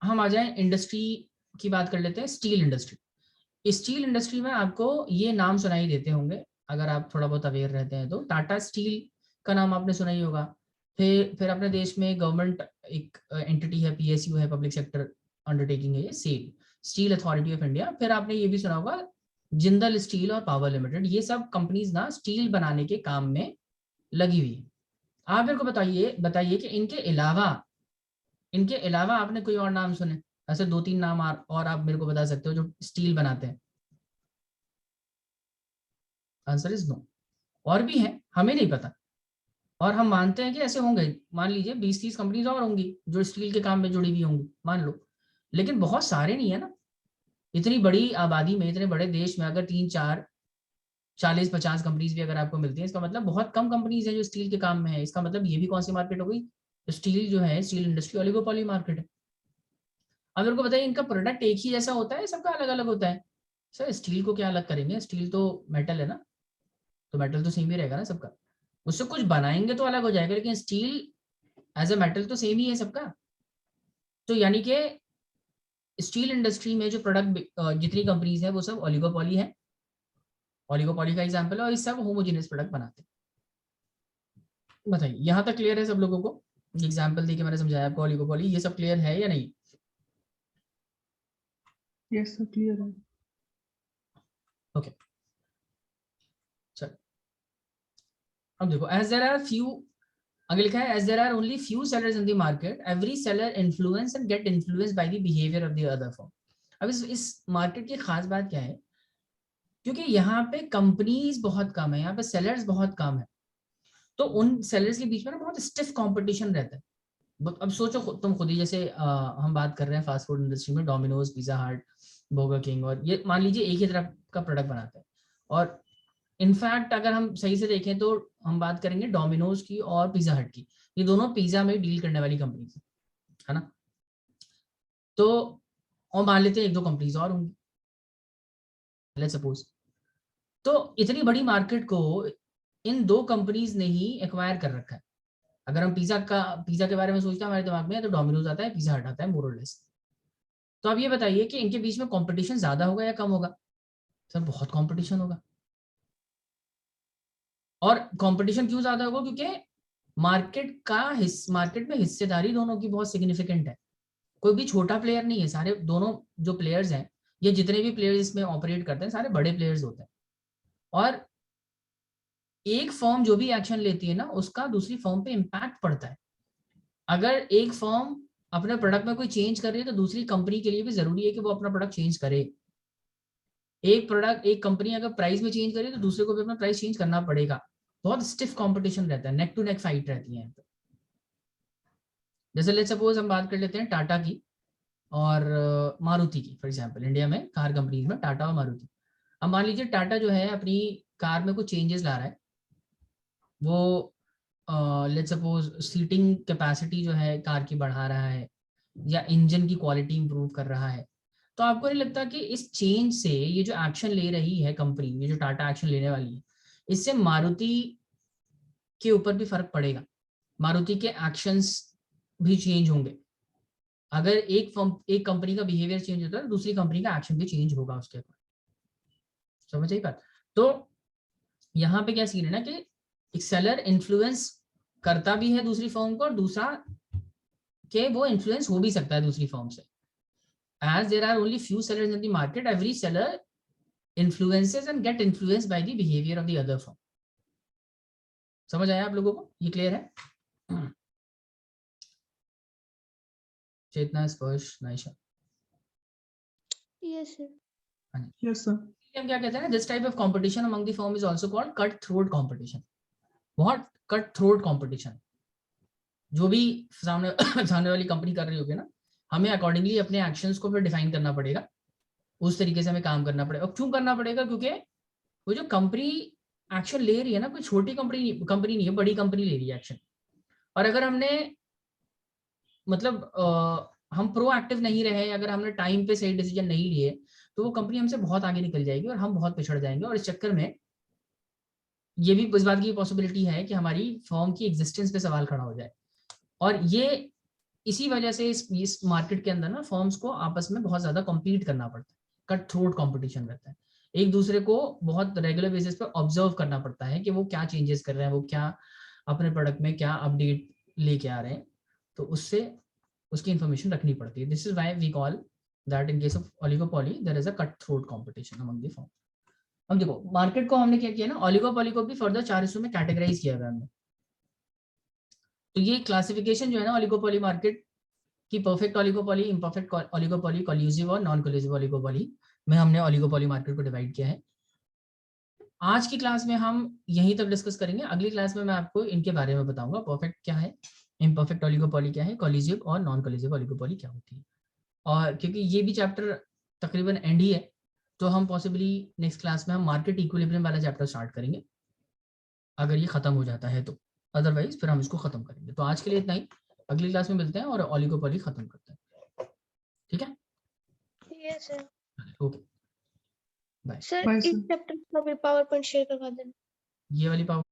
हम आ जाए इंडस्ट्री की बात कर लेते हैं, स्टील इंडस्ट्री। स्टील इंडस्ट्री में आपको ये नाम सुनाई देते होंगे अगर आप थोड़ा बहुत अवेयर रहते हैं तो। टाटा स्टील का नाम आपने सुना ही होगा। फिर अपने देश में गवर्नमेंट एक एंटिटी है, पीएसयू है, पब्लिक सेक्टर अंडरटेकिंग है, ये SAIL, steel authority of India. फिर आपने ये भी सुना होगा जिंदल स्टील और पावर लिमिटेड। ये सब कंपनीज ना स्टील बनाने के काम में लगी हुई है। आप मेरे को बताइए कि इनके अलावा आपने कोई और नाम सुने? ऐसे 2-3 नाम और आप मेरे को बता सकते हो जो स्टील बनाते हैं? Answer is no. और भी हैं, हमें नहीं पता, और हम मानते हैं कि ऐसे होंगे। मान लीजिए 20-30 कंपनीज और होंगी जो स्टील के काम में जुड़ी हुई होंगी, मान लो, लेकिन बहुत सारे नहीं है ना। इतनी बड़ी आबादी में, इतने बड़े देश में अगर 3-4 40-50 कंपनीज भी अगर आपको मिलती है, इसका मतलब बहुत कम कंपनीज है जो स्टील के काम में है। इसका मतलब ये भी कौन सी मार्केट हो गई? स्टील जो है, स्टील इंडस्ट्री ओलिगोपॉली मार्केट है। अब मेरे को बताइए इनका प्रोडक्ट एक ही जैसा होता है, सबका अलग अलग होता है? सर स्टील को क्या अलग करेंगे, स्टील तो मेटल है ना, तो मेटल तो सेम ही रहेगा ना सबका। उससे कुछ बनाएंगे तो अलग हो जाएगा, लेकिन स्टील एज अ मेटल तो सेम ही है सबका। तो यानी कि स्टील इंडस्ट्री में जो प्रोडक्ट जितनी कंपनीज है वो सब ओलिगोपॉली है, ओलिगोपॉली का एग्जांपल है, और इस सब होमोजेनियस प्रोडक्ट बनाते हैं। बताइए यहाँ तक क्लियर है सब लोगों को? एग्जांपल देके मैंने समझाया आपको ओलिगोपॉली, ये सब क्लियर है या नहीं? यस सर क्लियर है। ओके चल, अब देखो एज देयर आर फ्यू, आगे लिखा है as there are only few sellers in the market every seller influence and get influenced by the behaviour of the other firm. अब इस मार्केट की खास बात क्या है? क्योंकि यहाँ पे कंपनीज बहुत कम है, यहाँ पे सेलर्स बहुत कम है, तो उन सेलर्स के बीच में ना बहुत स्टिफ कंपटीशन रहता है। अब सोचो तुम खुद ही, जैसे हम बात कर रहे हैं फास्ट फूड इंडस्ट्री में, डोमिनोज, पिज्जा हट, बर्गर किंग, और ये मान लीजिए एक ही तरह का प्रोडक्ट बनाते हैं। और इनफैक्ट अगर हम सही से देखें तो हम बात करेंगे डोमिनोज की और पिज्जा हट की, ये दोनों पिज्जा में डील करने वाली कंपनीज है ना। तो और मान लेते हैं 1-2 कंपनीज और होंगी, लेट्स सपोज। तो इतनी बड़ी मार्केट को इन 2 कंपनीज ने ही एक्वायर कर रखा है। अगर हम पिज्जा के बारे में सोचते हैं हमारे दिमाग में, तो डोमिनोज आता है, पिज्जा हट आता है, मोर और लेस। तो अब ये बताइए कि इनके बीच में कंपटीशन ज्यादा होगा या कम होगा? सर बहुत कंपटीशन होगा। और कंपटीशन क्यों ज्यादा होगा? क्योंकि मार्केट में हिस्सेदारी दोनों की बहुत सिग्निफिकेंट है। कोई भी छोटा प्लेयर नहीं है, सारे दोनों जो प्लेयर्स हैं, ये जितने भी प्लेयर्स इसमें ऑपरेट करते हैं सारे बड़े प्लेयर्स होते हैं। और एक फर्म जो भी एक्शन लेती है ना, उसका दूसरी फर्म पे इम्पैक्ट पड़ता है। अगर एक फर्म अपने प्रोडक्ट में कोई चेंज कर रही है तो दूसरी कंपनी के लिए भी जरूरी है कि वो अपना प्रोडक्ट चेंज करे। एक कंपनी अगर प्राइस में चेंज करे तो दूसरे को भी अपना प्राइस चेंज करना पड़ेगा। बहुत स्टिफ कंपटीशन रहता है, नेक टू नेक फाइट रहती है। जैसे लेट्स सपोज हम बात कर लेते हैं टाटा की और मारुति की, फॉर एग्जांपल इंडिया में कार कंपनीज में टाटा और मारुति। अब मान लीजिए टाटा जो है अपनी कार में कुछ चेंजेस ला रहा है, वो लेट्स सपोज सीटिंग कैपेसिटी जो है कार की बढ़ा रहा है, या इंजन की क्वालिटी इंप्रूव कर रहा है। तो आपको नहीं लगता कि इस चेंज से, ये जो एक्शन ले रही है कंपनी, ये जो टाटा एक्शन लेने वाली है, इससे मारुति के ऊपर भी फर्क पड़ेगा? मारुति के एक्शंस भी चेंज होंगे। अगर एक कंपनी का बिहेवियर चेंज होता है तो दूसरी कंपनी का एक्शन भी चेंज होगा उसके ऊपर। समझ आई बात? तो यहाँ पे क्या सीन है ना कि एक सेलर इन्फ्लुएंस करता भी है दूसरी फर्म को, और दूसरा कि वो इन्फ्लुएंस हो भी सकता है दूसरी फर्म से. As there are only few sellers in the market, every seller influences and get influenced by the behavior of the other firm. समझ आया आप लोगों को? ये क्लियर है? चेतना, स्पर्श, Naisha. Yes, sir. Yes, sir. हम क्या कहते हैं ना, this type of competition among the firm is also called cut throat competition. What? Cut throat competition. जो भी सामने वाली कंपनी कर रही होगी ना, हमें अकॉर्डिंगली अपने एक्शंस को फिर डिफाइन करना पड़ेगा, उस तरीके से हमें काम करना पड़ेगा. और क्यों करना पड़ेगा? क्योंकि वो जो कंपनी एक्शन ले रही है ना, कोई छोटी कंपनी नहीं है, बड़ी कंपनी ले रही है एक्शन. और अगर हमने मतलब हम प्रोएक्टिव नहीं रहे, अगर हमने टाइम पे सही डिसीजन नहीं लिए, तो वो कंपनी हमसे बहुत आगे निकल जाएगी और हम बहुत पिछड़ जाएंगे. और इस चक्कर में ये भी इस बात की पॉसिबिलिटी है कि हमारी फर्म की एग्जिस्टेंस पे सवाल खड़ा हो जाए. और ये इसी वजह से इस मार्केट के अंदर ना फर्म्स को आपस में बहुत ज्यादा कॉम्पीट करना पड़ता है. कट थ्रोट कॉम्पिटिशन रहता है. एक दूसरे को बहुत रेगुलर बेसिस पर ऑब्जर्व करना पड़ता है कि वो क्या चेंजेस कर रहे हैं, वो क्या अपने प्रोडक्ट में क्या अपडेट लेके आ रहे हैं. तो उससे उसकी इंफॉर्मेशन रखनी पड़ती है. This is why we call that in case of oligopoly there is a cut throat competition among the firm. अब देखो मार्केट को हमने क्या किया ना, ओलिगोपॉली को भी फर्दर 4 हिस्सों में कैटेगराइज किया गया हमने. तो ये क्लासिफिकेशन जो है ना ओलिगोपॉली मार्केट की, perfect oligopoly, imperfect oligopoly, collusive और नॉन कोल्यूसिव ओलिगोपॉली में हमने ओलिगोपॉली मार्केट को डिवाइड किया है. आज की क्लास में हम यहीं तक डिस्कस करेंगे. अगली क्लास में मैं आपको इनके बारे में बताऊंगा, परफेक्ट क्या है, इम्परफेक्ट ओलिगोपॉली क्या है, कोल्यूसिव और नॉन कोल्यूसिव ओलिगोपॉली क्या होती है. और क्योंकि ये भी चैप्टर तकरीबन एंड ही है, तो हम पॉसिबली नेक्स्ट क्लास में हम मार्केट इक्विलिब्रियम वाला चैप्टर स्टार्ट करेंगे, अगर ये खत्म हो जाता है तो. अदरवाइज फिर हम इसको खत्म करेंगे. तो आज के लिए इतना ही, अगली क्लास में मिलते हैं और ओलिगोपॉली खत्म करते हैं. ठीक है? Yes, sir. Okay bye. Sir, Bye, इस sir. चैप्टर का भी पावर पॉइंट शेयर करवा देना. ये वाली पावर